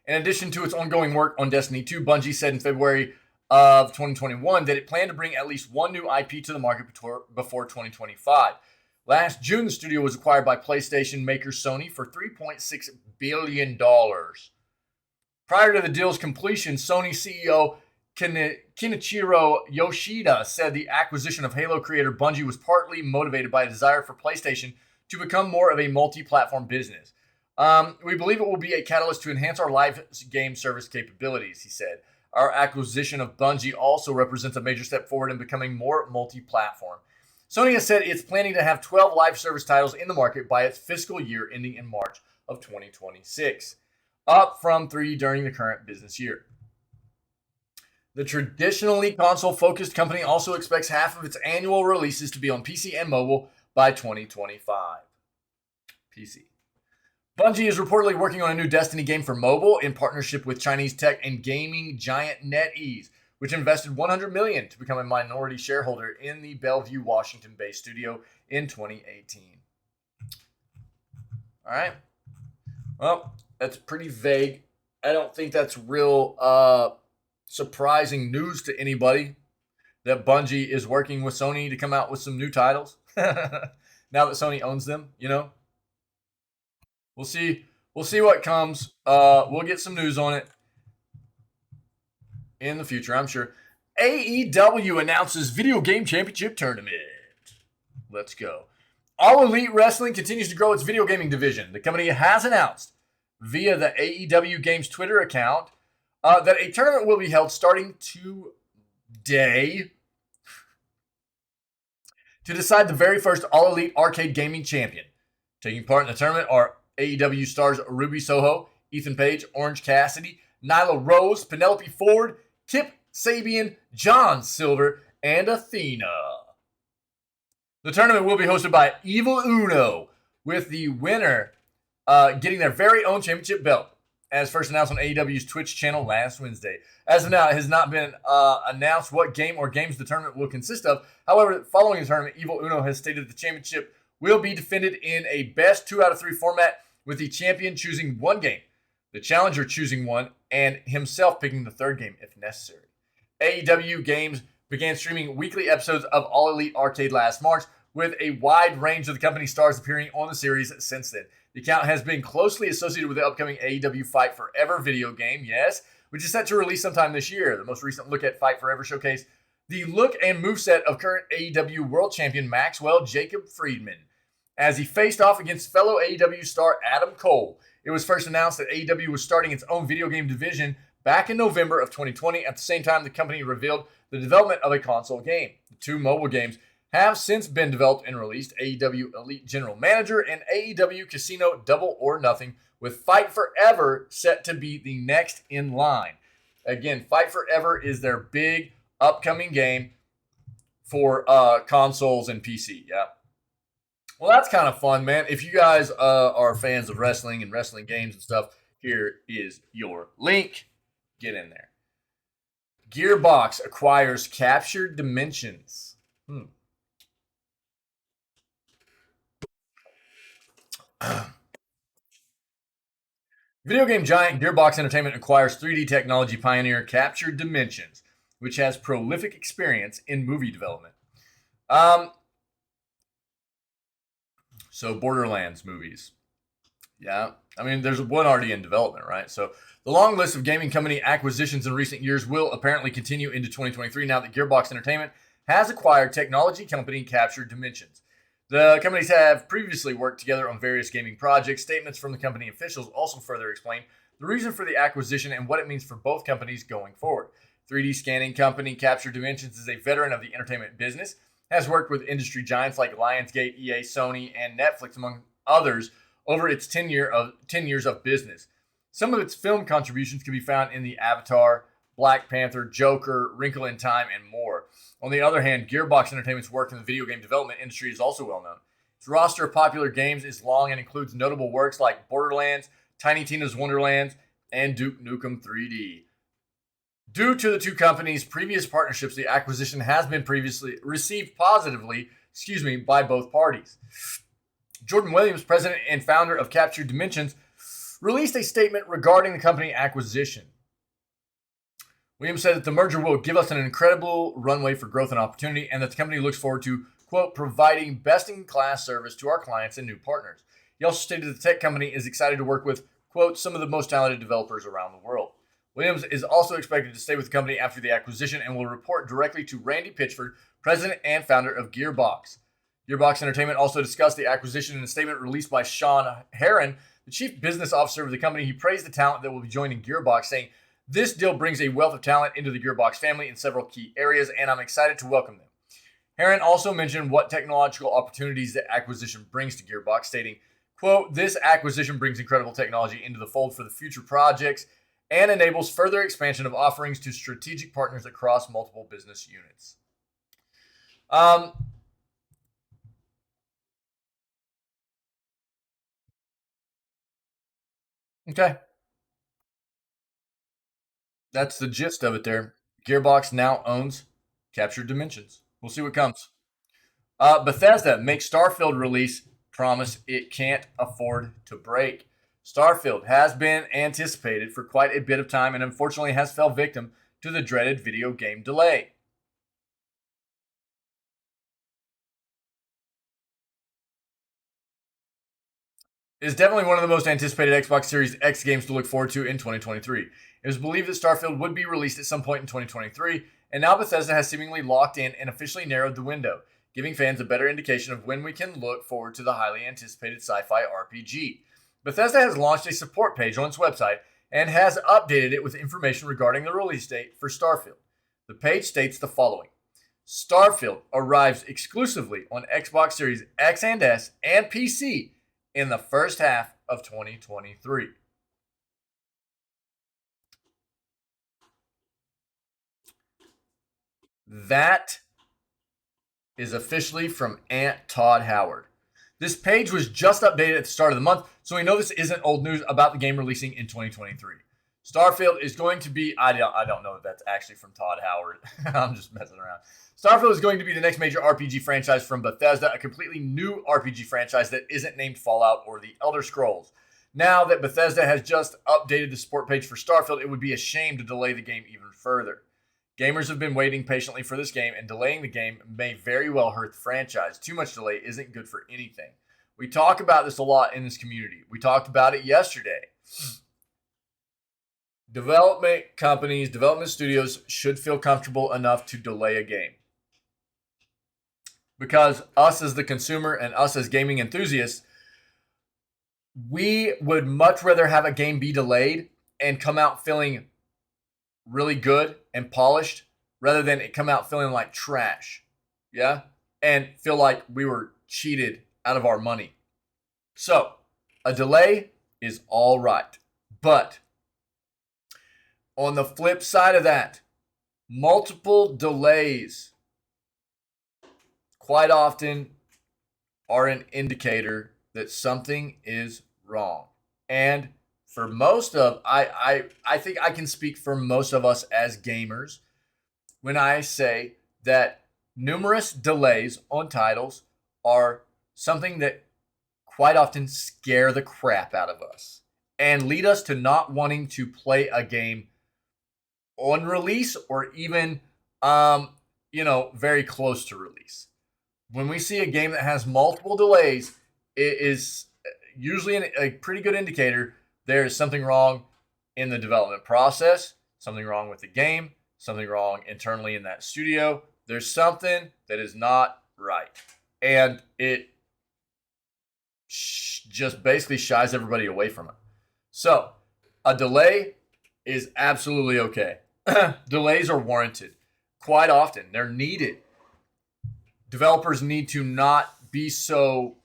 S1: In addition to its ongoing work on Destiny 2, Bungie said in February of 2021 that it planned to bring at least one new IP to the market before 2025. Last June, the studio was acquired by PlayStation maker Sony for $3.6 billion. Prior to the deal's completion, Sony CEO Kenichiro Yoshida said the acquisition of Halo creator Bungie was partly motivated by a desire for PlayStation to become more of a multi-platform business. We believe it will be a catalyst to enhance our live game service capabilities, he said. Our acquisition of Bungie also represents a major step forward in becoming more multi-platform. Sony has said it's planning to have 12 live service titles in the market by its fiscal year ending in March of 2026, up from 3 during the current business year. The traditionally console-focused company also expects half of its annual releases to be on PC and mobile by 2025. PC. Bungie is reportedly working on a new Destiny game for mobile in partnership with Chinese tech and gaming giant NetEase, which invested $100 million to become a minority shareholder in the Bellevue, Washington-based studio in 2018. All right. Well, that's pretty vague. I don't think that's real surprising news to anybody that Bungie is working with Sony to come out with some new titles. Now that Sony owns them, you know. We'll see what comes. We'll get some news on it in the future, I'm sure. AEW announces Video Game Championship Tournament. Let's go. All Elite Wrestling continues to grow its video gaming division. The company has announced via the AEW Games Twitter account that a tournament will be held starting today to decide the very first All Elite Arcade Gaming Champion. Taking part in the tournament are AEW stars Ruby Soho, Ethan Page, Orange Cassidy, Nyla Rose, Penelope Ford, Kip Sabian, John Silver, and Athena. The tournament will be hosted by Evil Uno, with the winner getting their very own championship belt, as first announced on AEW's Twitch channel last Wednesday. As of now, it has not been announced what game or games the tournament will consist of. However, following the tournament, Evil Uno has stated the championship will be defended in a best 2 out of 3 format, with the champion choosing one game, the challenger choosing one, and himself picking the third game if necessary. AEW Games began streaming weekly episodes of All Elite Arcade last March, with a wide range of the company's stars appearing on the series since then. The account has been closely associated with the upcoming AEW Fight Forever video game, yes, which is set to release sometime this year. The most recent look at Fight Forever showcased the look and moveset of current AEW World Champion Maxwell Jacob Friedman as he faced off against fellow AEW star Adam Cole. It was first announced that AEW was starting its own video game division back in November of 2020. At the same time, the company revealed the development of a console game. The 2 mobile games have since been developed and released: AEW Elite General Manager and AEW Casino Double or Nothing, with Fight Forever set to be the next in line. Again, Fight Forever is their big upcoming game for consoles and PC. Yeah. Well, that's kind of fun, man. If you guys are fans of wrestling and wrestling games and stuff, here is your link. Get in there. Gearbox acquires Captured Dimensions. Video game giant Gearbox Entertainment acquires 3D technology pioneer Captured Dimensions, which has prolific experience in movie development. So Borderlands movies. Yeah. I mean, there's one already in development, right? So the long list of gaming company acquisitions in recent years will apparently continue into 2023 now that Gearbox Entertainment has acquired technology company Captured Dimensions. The companies have previously worked together on various gaming projects. Statements from the company officials also further explain the reason for the acquisition and what it means for both companies going forward. 3D scanning company Captured Dimensions is a veteran of the entertainment business, has worked with industry giants like Lionsgate, EA, Sony, and Netflix, among others, over its 10 years of business. Some of its film contributions can be found in the Avatar, Black Panther, Joker, Wrinkle in Time, and more. On the other hand, Gearbox Entertainment's work in the video game development industry is also well known. Its roster of popular games is long and includes notable works like Borderlands, Tiny Tina's Wonderlands, and Duke Nukem 3D. Due to the two companies' previous partnerships, the acquisition has been previously received positively, by both parties. Jordan Williams, president and founder of Captured Dimensions, released a statement regarding the company acquisition. Williams said that the merger will give us an incredible runway for growth and opportunity, and that the company looks forward to, quote, providing best-in-class service to our clients and new partners. He also stated that the tech company is excited to work with, quote, some of the most talented developers around the world. Williams is also expected to stay with the company after the acquisition and will report directly to Randy Pitchford, president and founder of Gearbox. Gearbox Entertainment also discussed the acquisition in a statement released by Sean Heron, the chief business officer of the company. He praised the talent that will be joining Gearbox, saying, this deal brings a wealth of talent into the Gearbox family in several key areas, and I'm excited to welcome them. Heron also mentioned what technological opportunities the acquisition brings to Gearbox, stating, quote, this acquisition brings incredible technology into the fold for the future projects and enables further expansion of offerings to strategic partners across multiple business units. Okay. That's the gist of it there. Gearbox now owns Captured Dimensions. We'll see what comes. Bethesda makes Starfield release promise it can't afford to break. Starfield has been anticipated for quite a bit of time and unfortunately has fell victim to the dreaded video game delay. It is definitely one of the most anticipated Xbox Series X games to look forward to in 2023. It was believed that Starfield would be released at some point in 2023, and now Bethesda has seemingly locked in and officially narrowed the window, giving fans a better indication of when we can look forward to the highly anticipated sci-fi RPG. Bethesda has launched a support page on its website and has updated it with information regarding the release date for Starfield. The page states the following. Starfield arrives exclusively on Xbox Series X and S and PC in the first half of 2023. That is officially from Aunt Todd Howard. This page was just updated at the start of the month, so we know this isn't old news about the game releasing in 2023. Starfield is going to be, I don't know if that's actually from Todd Howard. I'm just messing around. Starfield is going to be the next major RPG franchise from Bethesda, a completely new RPG franchise that isn't named Fallout or The Elder Scrolls. Now that Bethesda has just updated the support page for Starfield, it would be a shame to delay the game even further. Gamers have been waiting patiently for this game, and delaying the game may very well hurt the franchise. Too much delay isn't good for anything. We talk about this a lot in this community. We talked about it yesterday. Development companies, development studios should feel comfortable enough to delay a game. Because us as the consumer and us as gaming enthusiasts, we would much rather have a game be delayed and come out feeling really good and polished rather than it come out feeling like trash. Yeah? And feel like we were cheated out of our money. So, a delay is all right. But on the flip side of that, multiple delays quite often are an indicator that something is wrong. And for most of, I think I can speak for most of us as gamers when I say that numerous delays on titles are something that quite often scare the crap out of us and lead us to not wanting to play a game on release or even, very close to release. When we see a game that has multiple delays, it is usually a pretty good indicator there is something wrong in the development process, something wrong with the game, something wrong internally in that studio. There's something that is not right. And it just basically shies everybody away from it. So, a delay is absolutely okay. Delays are warranted. Quite often, they're needed. Developers need to not be so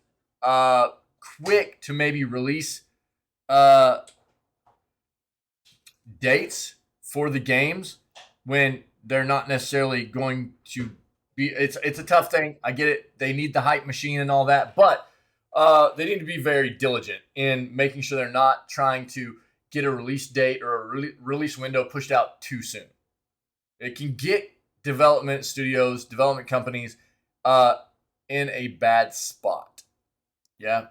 S1: quick to maybe release dates for the games when they're not necessarily going to be. It's a tough thing. I get it. They need the hype machine and all that, but they need to be very diligent in making sure they're not trying to get a release date or a release window pushed out too soon. It can get development studios, development companies in a bad spot. Yeah.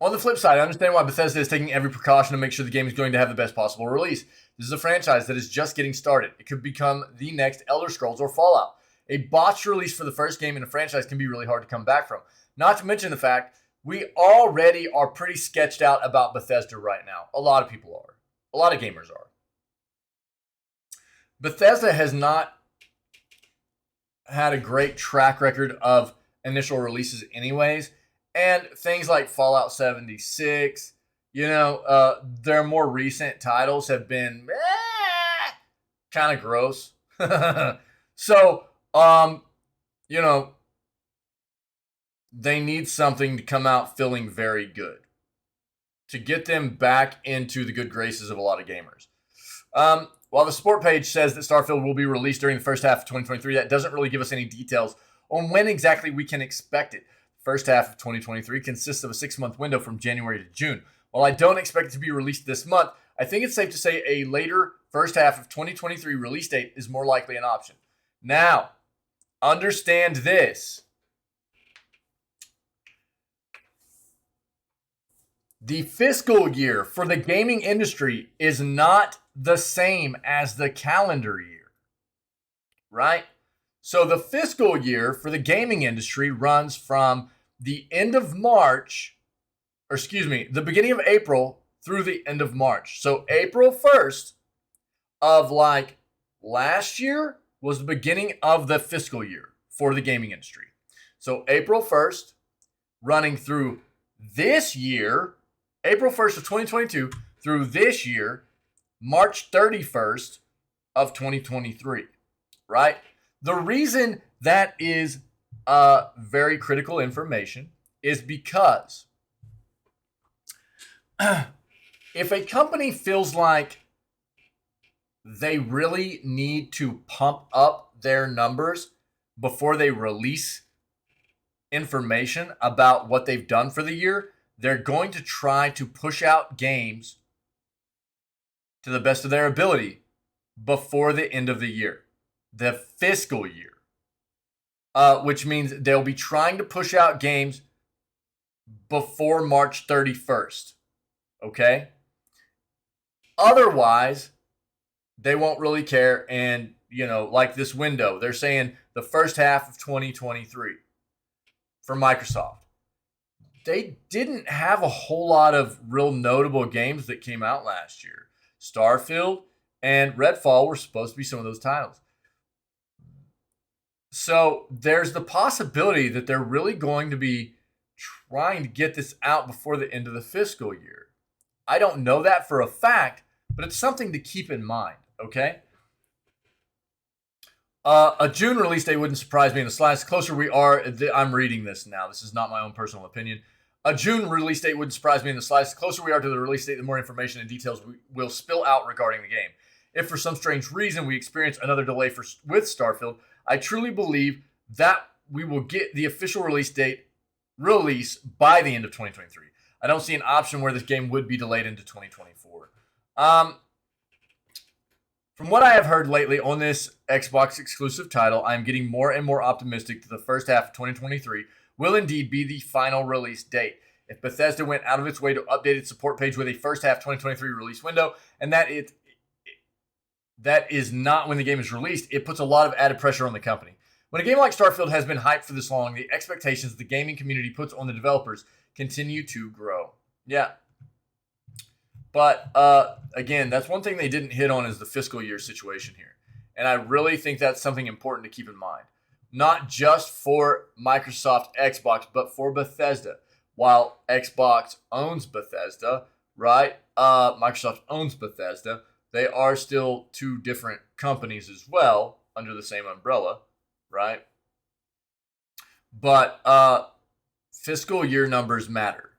S1: On the flip side, I understand why Bethesda is taking every precaution to make sure the game is going to have the best possible release. This is a franchise that is just getting started. It could become the next Elder Scrolls or Fallout. A botched release for the first game in a franchise can be really hard to come back from. Not to mention the fact we already are pretty sketched out about Bethesda right now. A lot of people are. A lot of gamers are. Bethesda has not had a great track record of initial releases anyways. And things like Fallout 76, their more recent titles have been kind of gross. So, they need something to come out feeling very good to get them back into the good graces of a lot of gamers. While the support page says that Starfield will be released during the first half of 2023, that doesn't really give us any details on when exactly we can expect it. First half of 2023 consists of a 6-month window from January to June. While I don't expect it to be released this month, I think it's safe to say a later first half of 2023 release date is more likely an option. Now, understand this. The fiscal year for the gaming industry is not the same as the calendar year, right? So the fiscal year for the gaming industry runs from the end of March, the beginning of April through the end of March. So April 1st of last year was the beginning of the fiscal year for the gaming industry. So April 1st running through this year, April 1st of 2022 through this year, March 31st of 2023, right? The reason that is very critical information is because if a company feels like they really need to pump up their numbers before they release information about what they've done for the year, they're going to try to push out games to the best of their ability before the end of the year, the fiscal year, which means they'll be trying to push out games before March 31st, okay? Otherwise, they won't really care, and, like this window, they're saying the first half of 2023 for Microsoft. They didn't have a whole lot of real notable games that came out last year. Starfield and Redfall were supposed to be some of those titles. So there's the possibility that they're really going to be trying to get this out before the end of the fiscal year. I don't know that for a fact, but it's something to keep in mind, okay? A June release date wouldn't surprise me in the slightest. The closer we are, I'm reading this now. This is not my own personal opinion. A June release date wouldn't surprise me in the slightest. The closer we are to the release date, the more information and details will spill out regarding the game. If for some strange reason we experience another delay with Starfield, I truly believe that we will get the official release date by the end of 2023. I don't see an option where this game would be delayed into 2024. From what I have heard lately on this Xbox exclusive title, I am getting more and more optimistic that the first half of 2023 will indeed be the final release date. If Bethesda went out of its way to update its support page with a first half 2023 release window, and that is not when the game is released, it puts a lot of added pressure on the company. When a game like Starfield has been hyped for this long, the expectations the gaming community puts on the developers continue to grow. Yeah. But again, that's one thing they didn't hit on is the fiscal year situation here. And I really think that's something important to keep in mind. Not just for Microsoft Xbox, but for Bethesda. While Xbox owns Bethesda, right? Microsoft owns Bethesda. They are still two different companies as well under the same umbrella, right? But fiscal year numbers matter.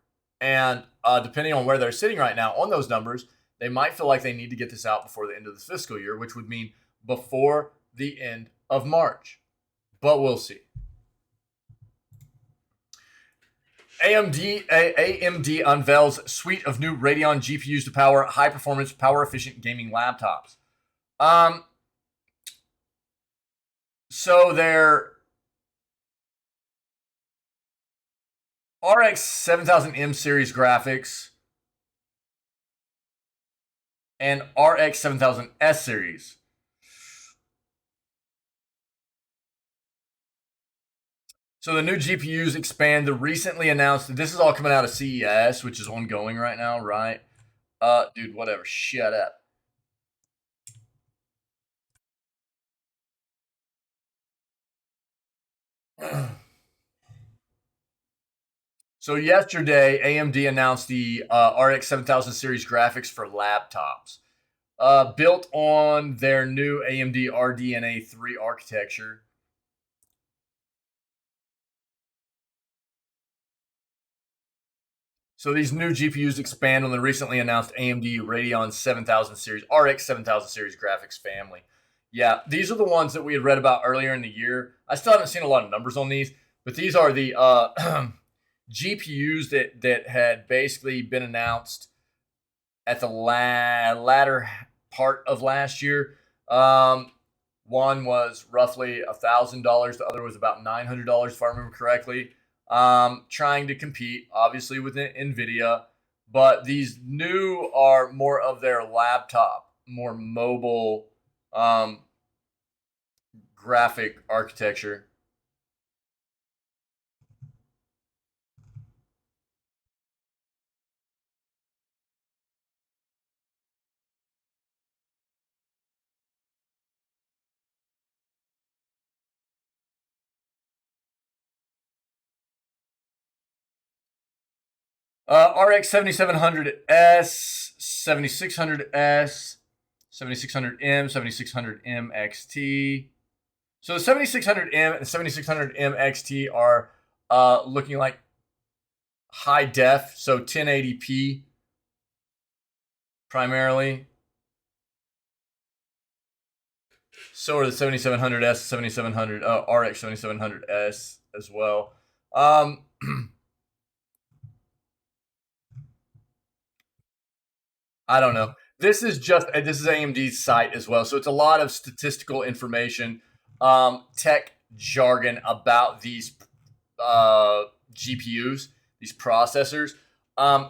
S1: And depending on where they're sitting right now on those numbers, they might feel like they need to get this out before the end of the fiscal year, which would mean before the end of March. But we'll see. AMD unveils suite of new Radeon GPUs to power high-performance, power-efficient gaming laptops. So their RX 7000M series graphics and RX 7000S series. So the new GPUs expand the recently announced. This is all coming out of CES, which is ongoing right now, right? Dude, whatever. Shut up. So yesterday, AMD announced the RX 7000 series graphics for laptops, built on their new AMD RDNA 3 architecture. So these new GPUs expand on the recently announced AMD Radeon 7000 series, RX 7000 series graphics family. Yeah, these are the ones that we had read about earlier in the year. I still haven't seen a lot of numbers on these, but these are the GPUs that had basically been announced at the latter part of last year. One was roughly $1,000. The other was about $900, if I remember correctly. Trying to compete, obviously, with NVIDIA. But these new are more of their laptop, more mobile graphic architecture. RX 7700S, 7600S, 7600M, 7600M XT. So the 7600M and 7600M XT are looking like high def, so 1080p primarily. So are the 7700S, 7700 RX 7700S as well. I don't know. This is AMD's site as well, so it's a lot of statistical information, tech jargon about these GPUs, these processors.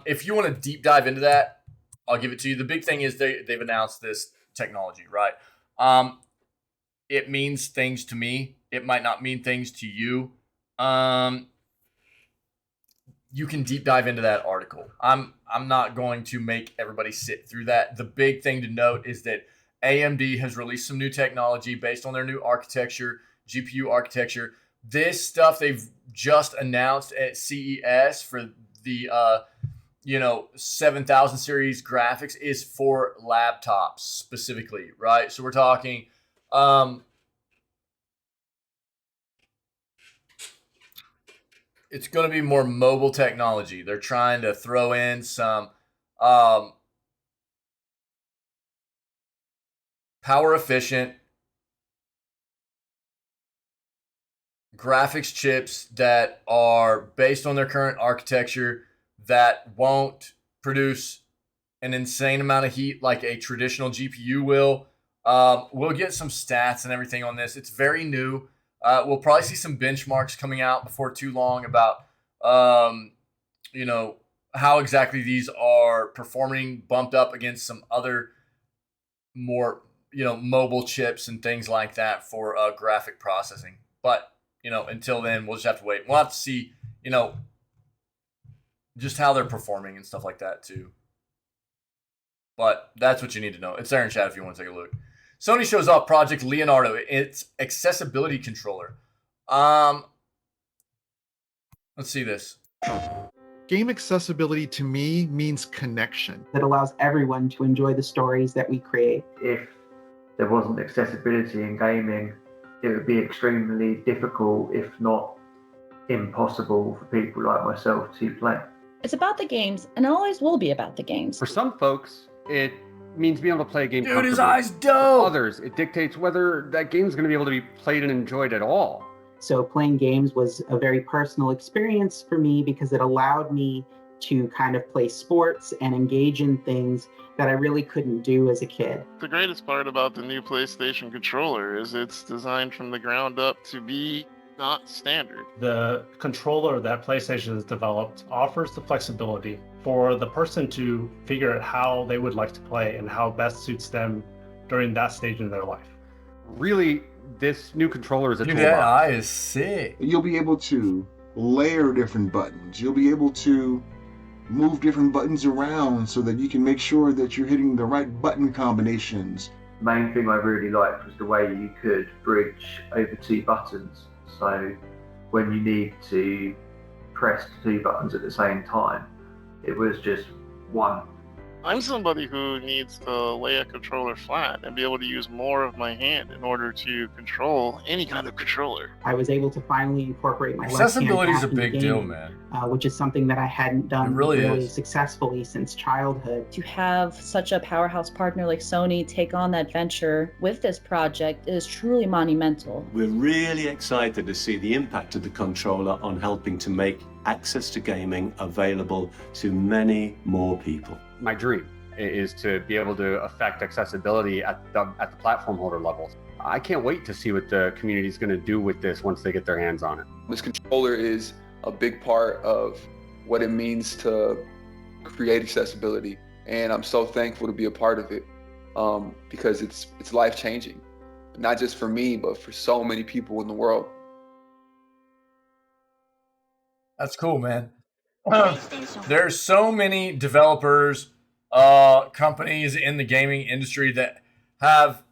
S1: If you want to deep dive into that, I'll give it to you. The big thing is they've announced this technology, right? It means things to me. It might not mean things to you. You can deep dive into that article. I'm not going to make everybody sit through that. The big thing to note is that AMD has released some new technology based on their new architecture, GPU architecture. This stuff they've just announced at CES for the 7000 series graphics is for laptops specifically, right? So we're talking it's going to be more mobile technology. They're trying to throw in some power efficient graphics chips that are based on their current architecture that won't produce an insane amount of heat like a traditional GPU will. We'll get some stats and everything on this. It's very new. We'll probably see some benchmarks coming out before too long about, how exactly these are performing bumped up against some other more, mobile chips and things like that for graphic processing. But, until then, we'll just have to wait. We'll have to see, just how they're performing and stuff like that too. But that's what you need to know. It's there in chat if you want to take a look. Sony shows off Project Leonardo, its accessibility controller. Let's see this.
S4: Game accessibility to me means connection.
S5: That allows everyone to enjoy the stories that we create.
S6: If there wasn't accessibility in gaming, it would be extremely difficult, if not impossible, for people like myself to play.
S7: It's about the games, and it always will be about the games.
S8: For some folks, it means being able to play a game
S1: comfortably. Dude, his eyes dope!
S8: For others, it dictates whether that game is going to be able to be played and enjoyed at all.
S5: So playing games was a very personal experience for me because it allowed me to kind of play sports and engage in things that I really couldn't do as a kid.
S9: The greatest part about the new PlayStation controller is it's designed from the ground up to be not standard.
S10: The controller that PlayStation has developed offers the flexibility for the person to figure out how they would like to play and how best suits them during that stage in their life.
S8: Really, this new controller is a
S1: Dude,
S8: toolbox.
S1: that eye is sick.
S11: You'll be able to layer different buttons. You'll be able to move different buttons around so that you can make sure that you're hitting the right button combinations.
S6: The main thing I really liked was the way you could bridge over 2 buttons. So when you need to press 2 buttons at the same time, it was just one.
S9: I'm somebody who needs to lay a controller flat and be able to use more of my hand in order to control any kind of controller.
S5: I was able to finally incorporate my
S1: Accessibility is
S5: left
S1: a
S5: hand tap
S1: big
S5: into
S1: deal,
S5: gaming,
S1: man.
S5: which is something that I hadn't done
S1: It really is.
S5: successfully since childhood.
S7: To have such a powerhouse partner like Sony take on that venture with this project is truly monumental.
S12: We're really excited to see the impact of the controller on helping to make access to gaming available to many more people.
S8: My dream is to be able to affect accessibility at the platform holder level. I can't wait to see what the community is going to do with this once they get their hands on it.
S13: This controller is a big part of what it means to create accessibility, and I'm so thankful to be a part of it because it's life-changing, not just for me, but for so many people in the world.
S1: That's cool, man. There's so many developers, companies in the gaming industry that have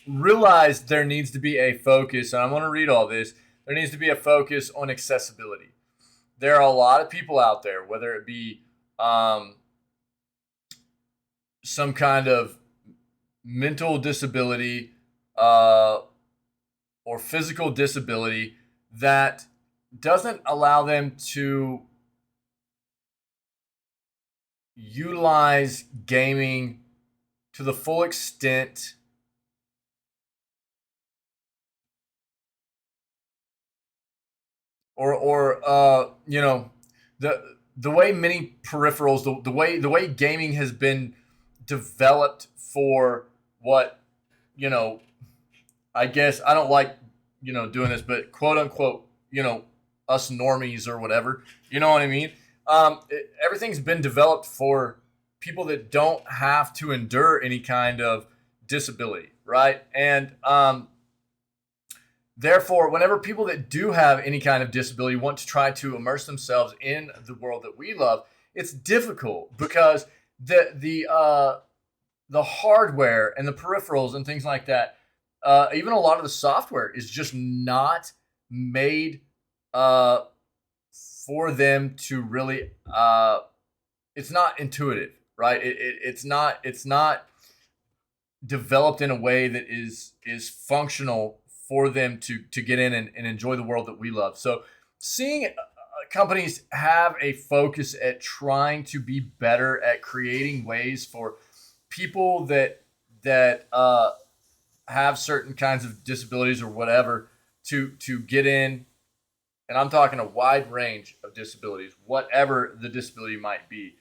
S1: realized there needs to be a focus, and I want to read all this. There needs to be a focus on accessibility. There are a lot of people out there, whether it be some kind of mental disability or physical disability that doesn't allow them to utilize gaming to the full extent or you know, the way many peripherals, the way gaming has been developed for what, you know, I guess I don't like, you know, doing this, but quote unquote, you know, us normies or whatever, you know what I mean? Everything's been developed for people that don't have to endure any kind of disability, right? And therefore, whenever people that do have any kind of disability want to try to immerse themselves in the world that we love, it's difficult because the hardware and the peripherals and things like that, even a lot of the software is just not made for them to really. It's not intuitive, right? It's not developed in a way that is functional for them to get in and enjoy the world that we love. So seeing companies have a focus at trying to be better at creating ways for people that have certain kinds of disabilities or whatever to get in, and I'm talking a wide range of disabilities, whatever the disability might be,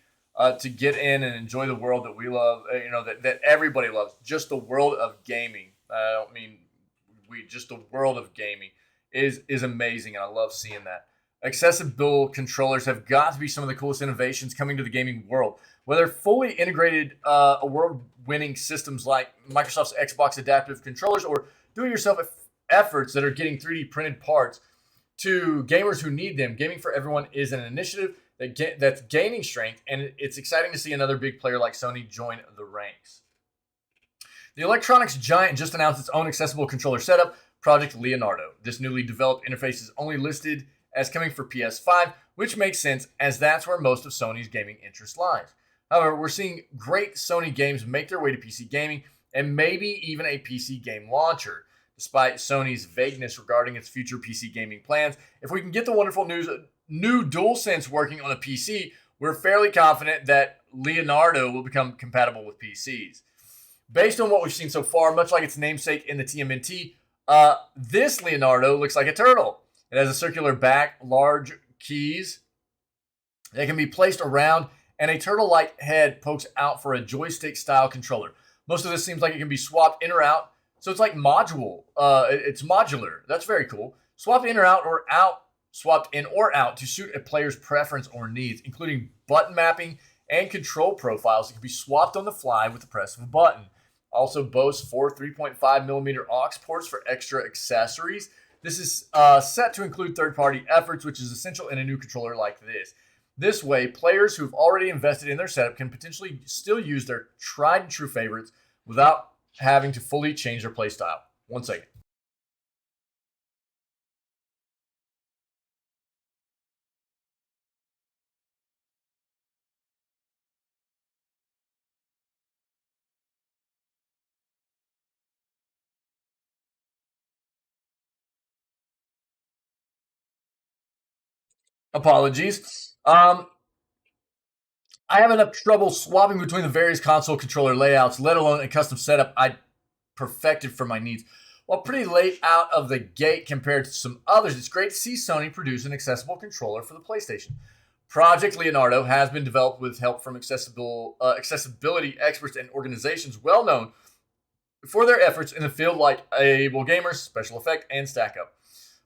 S1: to get in and enjoy the world that we love, you know, that everybody loves, just the world of gaming. I don't mean just the world of gaming is amazing, and I love seeing that. Accessible controllers have got to be some of the coolest innovations coming to the gaming world. Whether fully integrated award-winning systems like Microsoft's Xbox adaptive controllers or do-it-yourself efforts that are getting 3D printed parts to gamers who need them, Gaming for Everyone is an initiative that's gaining strength, and it's exciting to see another big player like Sony join the ranks. The electronics giant just announced its own accessible controller setup, Project Leonardo. This newly developed interface is only listed as coming for PS5, which makes sense as that's where most of Sony's gaming interest lies. However, we're seeing great Sony games make their way to PC gaming and maybe even a PC game launcher. Despite Sony's vagueness regarding its future PC gaming plans, if we can get the wonderful new DualSense working on a PC, we're fairly confident that Leonardo will become compatible with PCs. Based on what we've seen so far, much like its namesake in the TMNT, This Leonardo looks like a turtle. It has a circular back, large keys that can be placed around, and a turtle-like head pokes out for a joystick-style controller. Most of this seems like it can be swapped in or out, so it's like module. It's modular. That's very cool. Swapped in or out, swapped in or out to suit a player's preference or needs, including button mapping and control profiles that can be swapped on the fly with the press of a button. Also boasts 4 3.5mm aux ports for extra accessories. This is set to include third-party efforts, which is essential in a new controller like this. This way, players who've already invested in their setup can potentially still use their tried and true favorites without having to fully change their playstyle. 1 second. Apologies. I have enough trouble swapping between the various console controller layouts, let alone a custom setup I perfected for my needs. While pretty late out of the gate compared to some others, it's great to see Sony produce an accessible controller for the PlayStation. Project Leonardo has been developed with help from accessibility experts and organizations well known for their efforts in the field like Able Gamers, Special Effect, and Stack Up.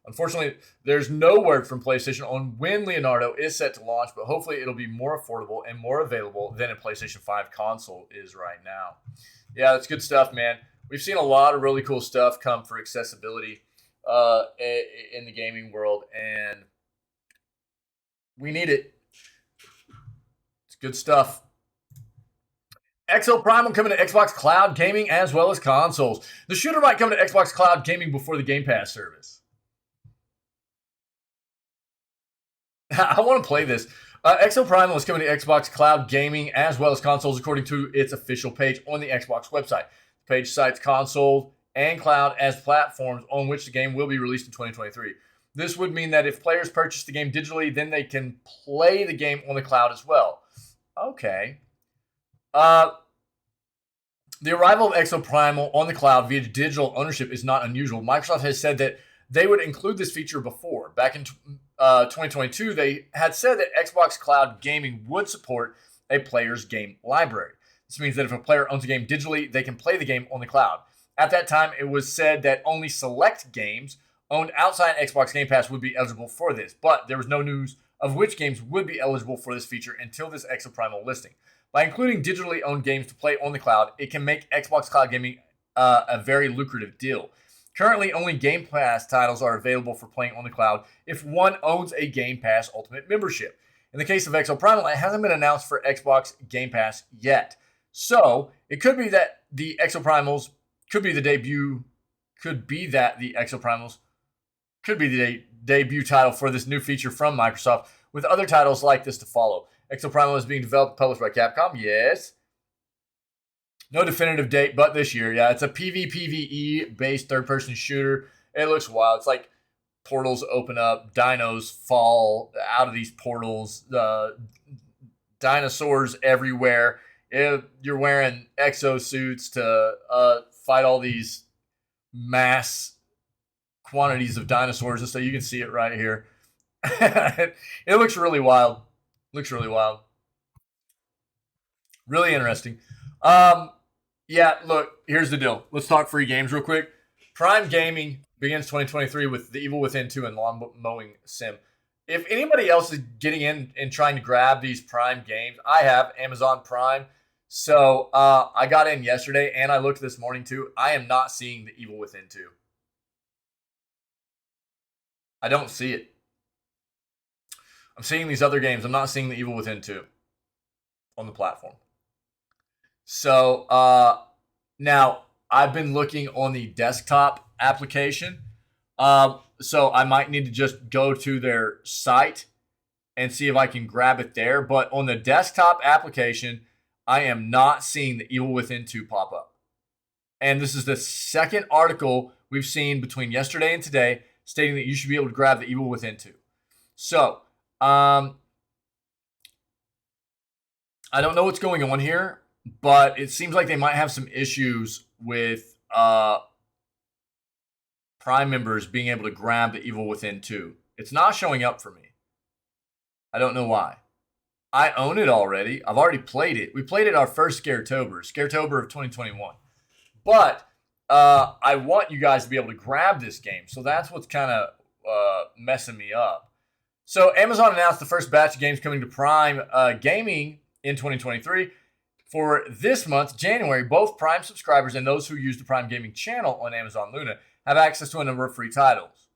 S1: Unfortunately, there's no word from PlayStation on when Leonardo is set to launch, but hopefully it'll be more affordable and more available than a PlayStation 5 console is right now. Yeah, that's good stuff, man. We've seen a lot of really cool stuff come for accessibility in the gaming world, and we need it. It's good stuff. Exoprimal coming to Xbox Cloud Gaming as well as consoles. The shooter might come to Xbox Cloud Gaming before the Game Pass service. I want to play this. Exoprimal is coming to Xbox Cloud Gaming as well as consoles according to its official page on the Xbox website. The page cites console and cloud as platforms on which the game will be released in 2023. This would mean that if players purchase the game digitally, then they can play the game on the cloud as well. Okay. The arrival of Exoprimal on the cloud via digital ownership is not unusual. Microsoft has said that they would include this feature before. Back in 2022, they had said that Xbox Cloud Gaming would support a player's game library. This means that if a player owns a game digitally, they can play the game on the cloud. At that time, it was said that only select games owned outside Xbox Game Pass would be eligible for this, but there was no news of which games would be eligible for this feature until this Exoprimal listing. By including digitally owned games to play on the cloud, it can make Xbox Cloud Gaming a very lucrative deal. Currently, only Game Pass titles are available for playing on the cloud if one owns a Game Pass Ultimate membership. In the case of Exoprimal, it hasn't been announced for Xbox Game Pass yet. So, it could be that the Exoprimals could be the debut debut title for this new feature from Microsoft, with other titles like this to follow. Exoprimal is being developed and published by Capcom, yes. No definitive date, but this year. Yeah, it's a PvPvE-based third-person shooter. It looks wild. It's like portals open up, dinos fall out of these portals, dinosaurs everywhere. You're wearing exosuits to fight all these mass quantities of dinosaurs, just so you can see it right here. It looks really wild. Really interesting. Yeah, look, here's the deal. Let's talk free games real quick. Prime Gaming begins 2023 with The Evil Within 2 and Lawn Mowing Sim. If anybody else is getting in and trying to grab these Prime games, I have Amazon Prime. So I got in yesterday and I looked this morning too. I am not seeing The Evil Within 2. I don't see it. I'm seeing these other games. I'm not seeing The Evil Within 2 on the platform. So now I've been looking on the desktop application. So I might need to just go to their site and see if I can grab it there. But on the desktop application, I am not seeing The Evil Within 2 pop up. And this is the second article we've seen between yesterday and today stating that you should be able to grab The Evil Within 2. So, I don't know what's going on here, but it seems like they might have some issues with Prime members being able to grab the Evil Within 2. It's not showing up for me. I don't know why. I own it already. I've already played it. We played it our first Scaretober of 2021. But I want you guys to be able to grab this game. So that's what's kind of messing me up. So Amazon announced the first batch of games coming to Prime Gaming in 2023. For this month, January, both Prime subscribers and those who use the Prime Gaming channel on Amazon Luna have access to a number of free titles.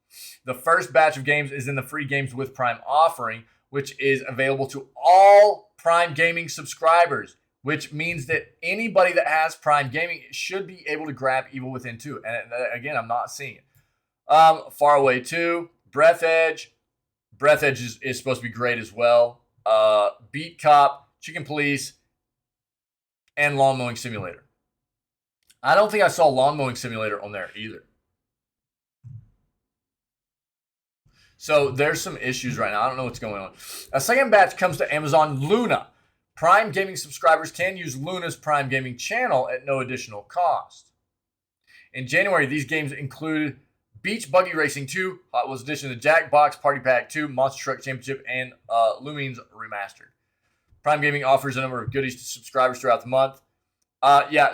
S1: The first batch of games is in the free games with Prime offering, which is available to all Prime Gaming subscribers, which means that anybody that has Prime Gaming should be able to grab Evil Within 2. And again, I'm not seeing it. Far Away 2, Breath Edge. Breath Edge is supposed to be great as well. Beat Cop, Chicken Police, and Lawn Mowing Simulator. I don't think I saw Lawn Mowing Simulator on there either. So there's some issues right now. I don't know what's going on. A second batch comes to Amazon Luna. Prime Gaming subscribers can use Luna's Prime Gaming channel at no additional cost. In January, these games include Beach Buggy Racing 2, Hot Wheels Edition, the Jackbox Party Pack 2, Monster Truck Championship, and Lumines Remastered. Prime Gaming offers a number of goodies to subscribers throughout the month.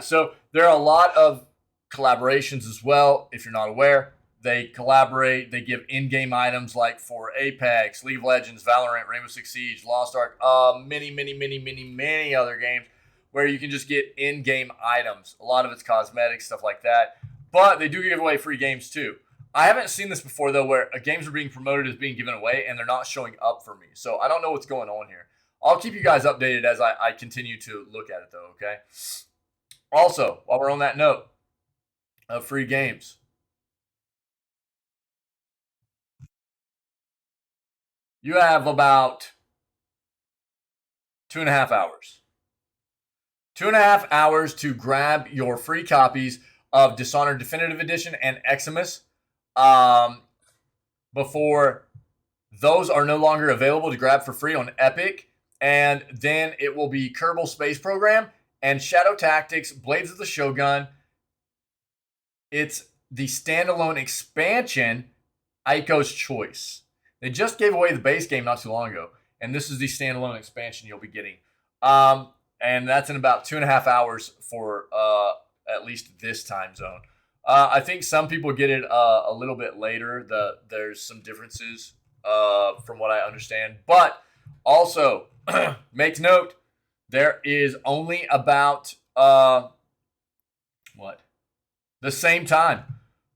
S1: So there are a lot of collaborations as well, if you're not aware. They collaborate. They give in-game items like for Apex, League of Legends, Valorant, Rainbow Six Siege, Lost Ark, many other games where you can just get in-game items. A lot of it's cosmetics, stuff like that. But they do give away free games too. I haven't seen this before, though, where games are being promoted as being given away and they're not showing up for me. So I don't know what's going on here. I'll keep you guys updated as I continue to look at it, though, okay? Also, while we're on that note of free games, you have about 2.5 hours. 2.5 hours to grab your free copies of Dishonored Definitive Edition and Eximus before those are no longer available to grab for free on Epic. And then it will be Kerbal Space Program and Shadow Tactics, Blades of the Shogun. It's the standalone expansion, Aiko's Choice. They just gave away the base game not too long ago, and this is the standalone expansion you'll be getting. And that's in about 2.5 hours for at least this time zone. I think some people get it a little bit later. There's some differences from what I understand. But also, make note, there is only about the same time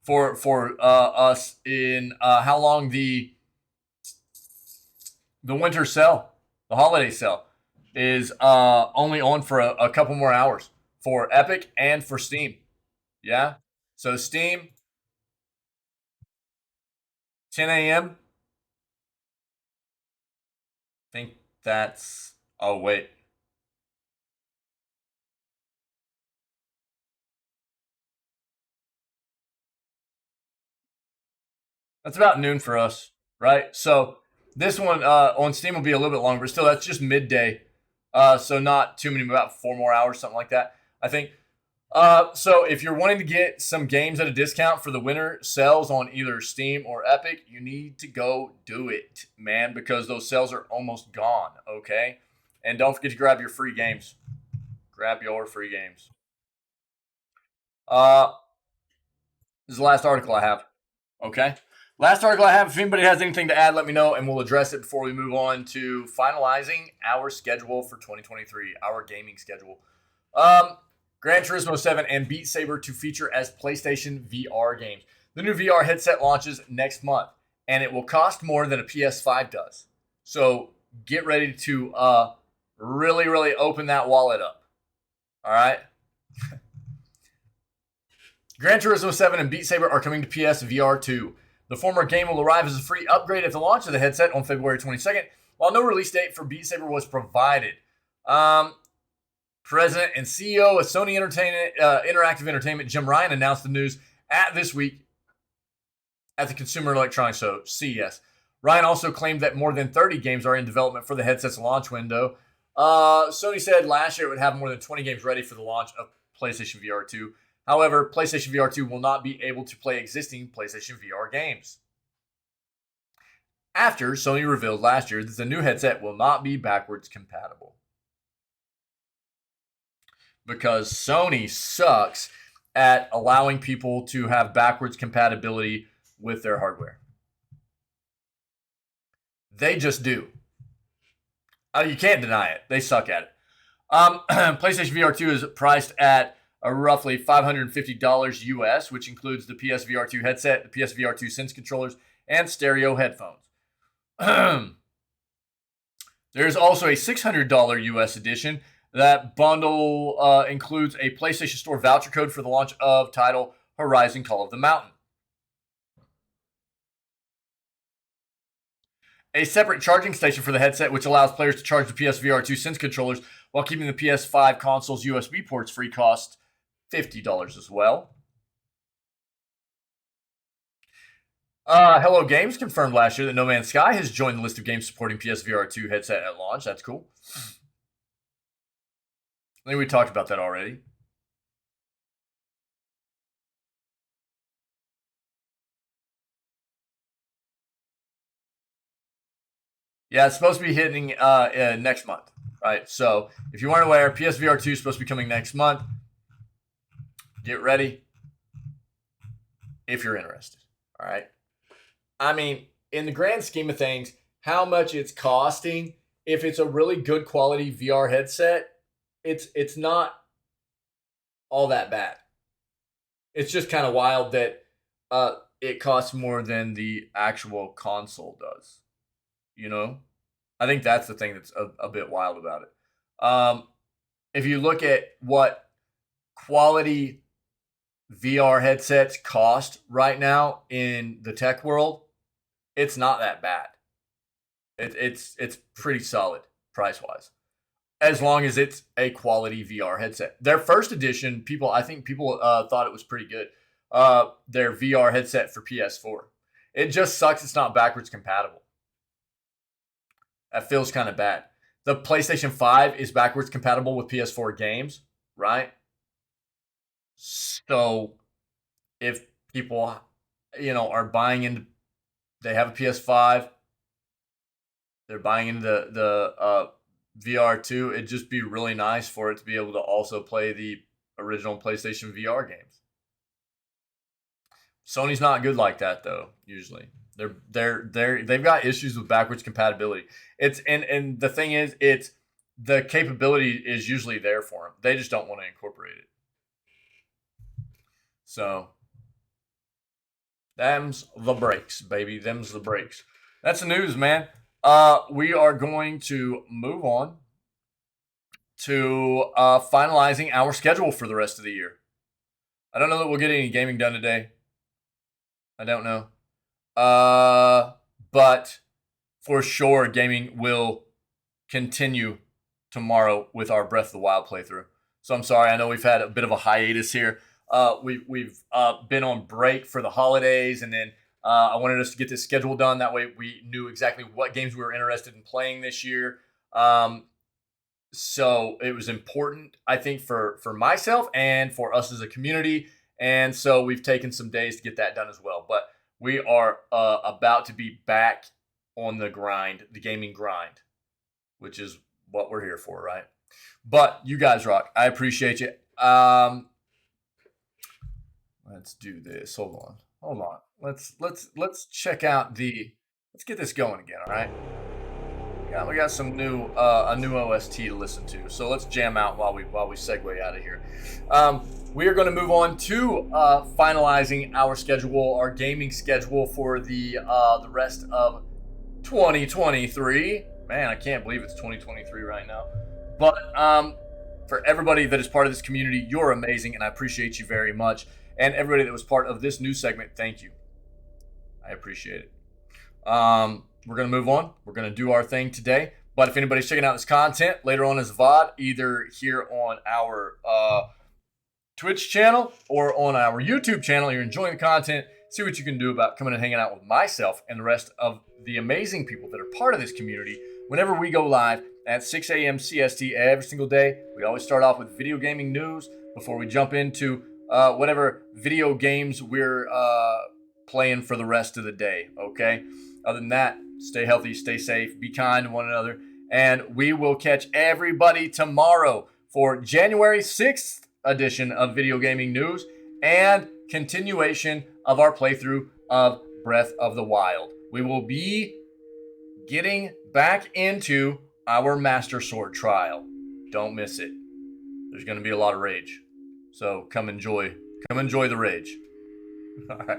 S1: for us in how long the winter sale, the holiday sale, is only on for a couple more hours for Epic and for Steam. Yeah? So Steam, 10 a.m. I think that's... Oh, wait. That's about noon for us, right? So this one on Steam will be a little bit longer, but still, that's just midday. So not too many, about 4 more hours, something like that, I think. So if you're wanting to get some games at a discount for the winter sales on either Steam or Epic, you need to go do it, man, because those sales are almost gone, okay? And don't forget to grab your free games. Grab your free games. This is the last article I have, okay? Last article I have. If anybody has anything to add, let me know, and we'll address it before we move on to finalizing our schedule for 2023, our gaming schedule. Gran Turismo 7 and Beat Saber to feature as PlayStation VR games. The new VR headset launches next month, and it will cost more than a PS5 does. So get ready to really, really open that wallet up. All right? Gran Turismo 7 and Beat Saber are coming to PS VR 2. The former game will arrive as a free upgrade at the launch of the headset on February 22nd, while no release date for Beat Saber was provided. President and CEO of Sony Interactive Entertainment, Jim Ryan, announced the news this week at the Consumer Electronics Show, CES. Ryan also claimed that more than 30 games are in development for the headset's launch window. Sony said last year it would have more than 20 games ready for the launch of PlayStation VR 2. However, PlayStation VR 2 will not be able to play existing PlayStation VR games. After Sony revealed last year that the new headset will not be backwards compatible. Because Sony sucks at allowing people to have backwards compatibility with their hardware. They just do. You can't deny it. They suck at it. PlayStation VR 2 is priced at roughly $550 US, which includes the PSVR 2 headset, the PSVR 2 Sense controllers, and stereo headphones. There's also a $600 US edition. That bundle includes a PlayStation Store voucher code for the launch of title Horizon Call of the Mountain. A separate charging station for the headset, which allows players to charge the PSVR 2 Sense controllers while keeping the PS5 console's USB ports free, costs $50 as well. Hello Games confirmed last year that No Man's Sky has joined the list of games supporting PSVR 2 headset at launch. That's cool. I think we talked about that already. Yeah, it's supposed to be hitting next month, right? So if you weren't aware, PSVR 2 is supposed to be coming next month. Get ready if you're interested, all right? I mean, in the grand scheme of things, how much it's costing, if it's a really good quality VR headset, it's not all that bad. It's just kind of wild that it costs more than the actual console does. You know, I think that's the thing that's a bit wild about it. If you look at what quality VR headsets cost right now in the tech world, it's not that bad. It's pretty solid price wise, as long as it's a quality VR headset. Their first edition, I think people thought it was pretty good. Their VR headset for PS4. It just sucks it's not backwards compatible. That feels kind of bad. The PlayStation 5 is backwards compatible with PS4 games, right? So if people, are buying into, they have a PS5, they're buying into the VR2, it'd just be really nice for it to be able to also play the original PlayStation VR games. Sony's not good like that though, usually. They've got issues with backwards compatibility. And the thing is, it's the capability is usually there for them. They just don't want to incorporate it. So them's the breaks, baby. Them's the breaks. That's the news, man. We are going to move on to finalizing our schedule for the rest of the year. I don't know that we'll get any gaming done today. I don't know. But for sure, gaming will continue tomorrow with our Breath of the Wild playthrough. So I'm sorry, I know we've had a bit of a hiatus here. We've been on break for the holidays, and then I wanted us to get this schedule done. That way we knew exactly what games we were interested in playing this year. So it was important, I think, for myself and for us as a community. And so we've taken some days to get that done as well. But we are about to be back on the grind, the gaming grind, which is what we're here for, right? But you guys rock. I appreciate you. Let's do this. Hold on. Let's check out let's get this going again, all right? Yeah, we got some a new OST to listen to. So let's jam out while we segue out of here. We are going to move on to finalizing our schedule, our gaming schedule for the rest of 2023. Man, I can't believe it's 2023 right now. But for everybody that is part of this community, you're amazing, and I appreciate you very much. And everybody that was part of this new segment, thank you. I appreciate it. We're going to move on. We're going to do our thing today. But if anybody's checking out this content later on as VOD, either here on our Twitch channel or on our YouTube channel, you're enjoying the content, see what you can do about coming and hanging out with myself and the rest of the amazing people that are part of this community. Whenever we go live at 6 a.m. CST every single day, we always start off with video gaming news before we jump into whatever video games we're playing for the rest of the day, okay? Other than that, stay healthy, stay safe, be kind to one another, and we will catch everybody tomorrow for January 6th edition of Video Gaming News and continuation of our playthrough of Breath of the Wild. We will be getting back into our Master Sword trial. Don't miss it. There's going to be a lot of rage. So come enjoy the rage. All right.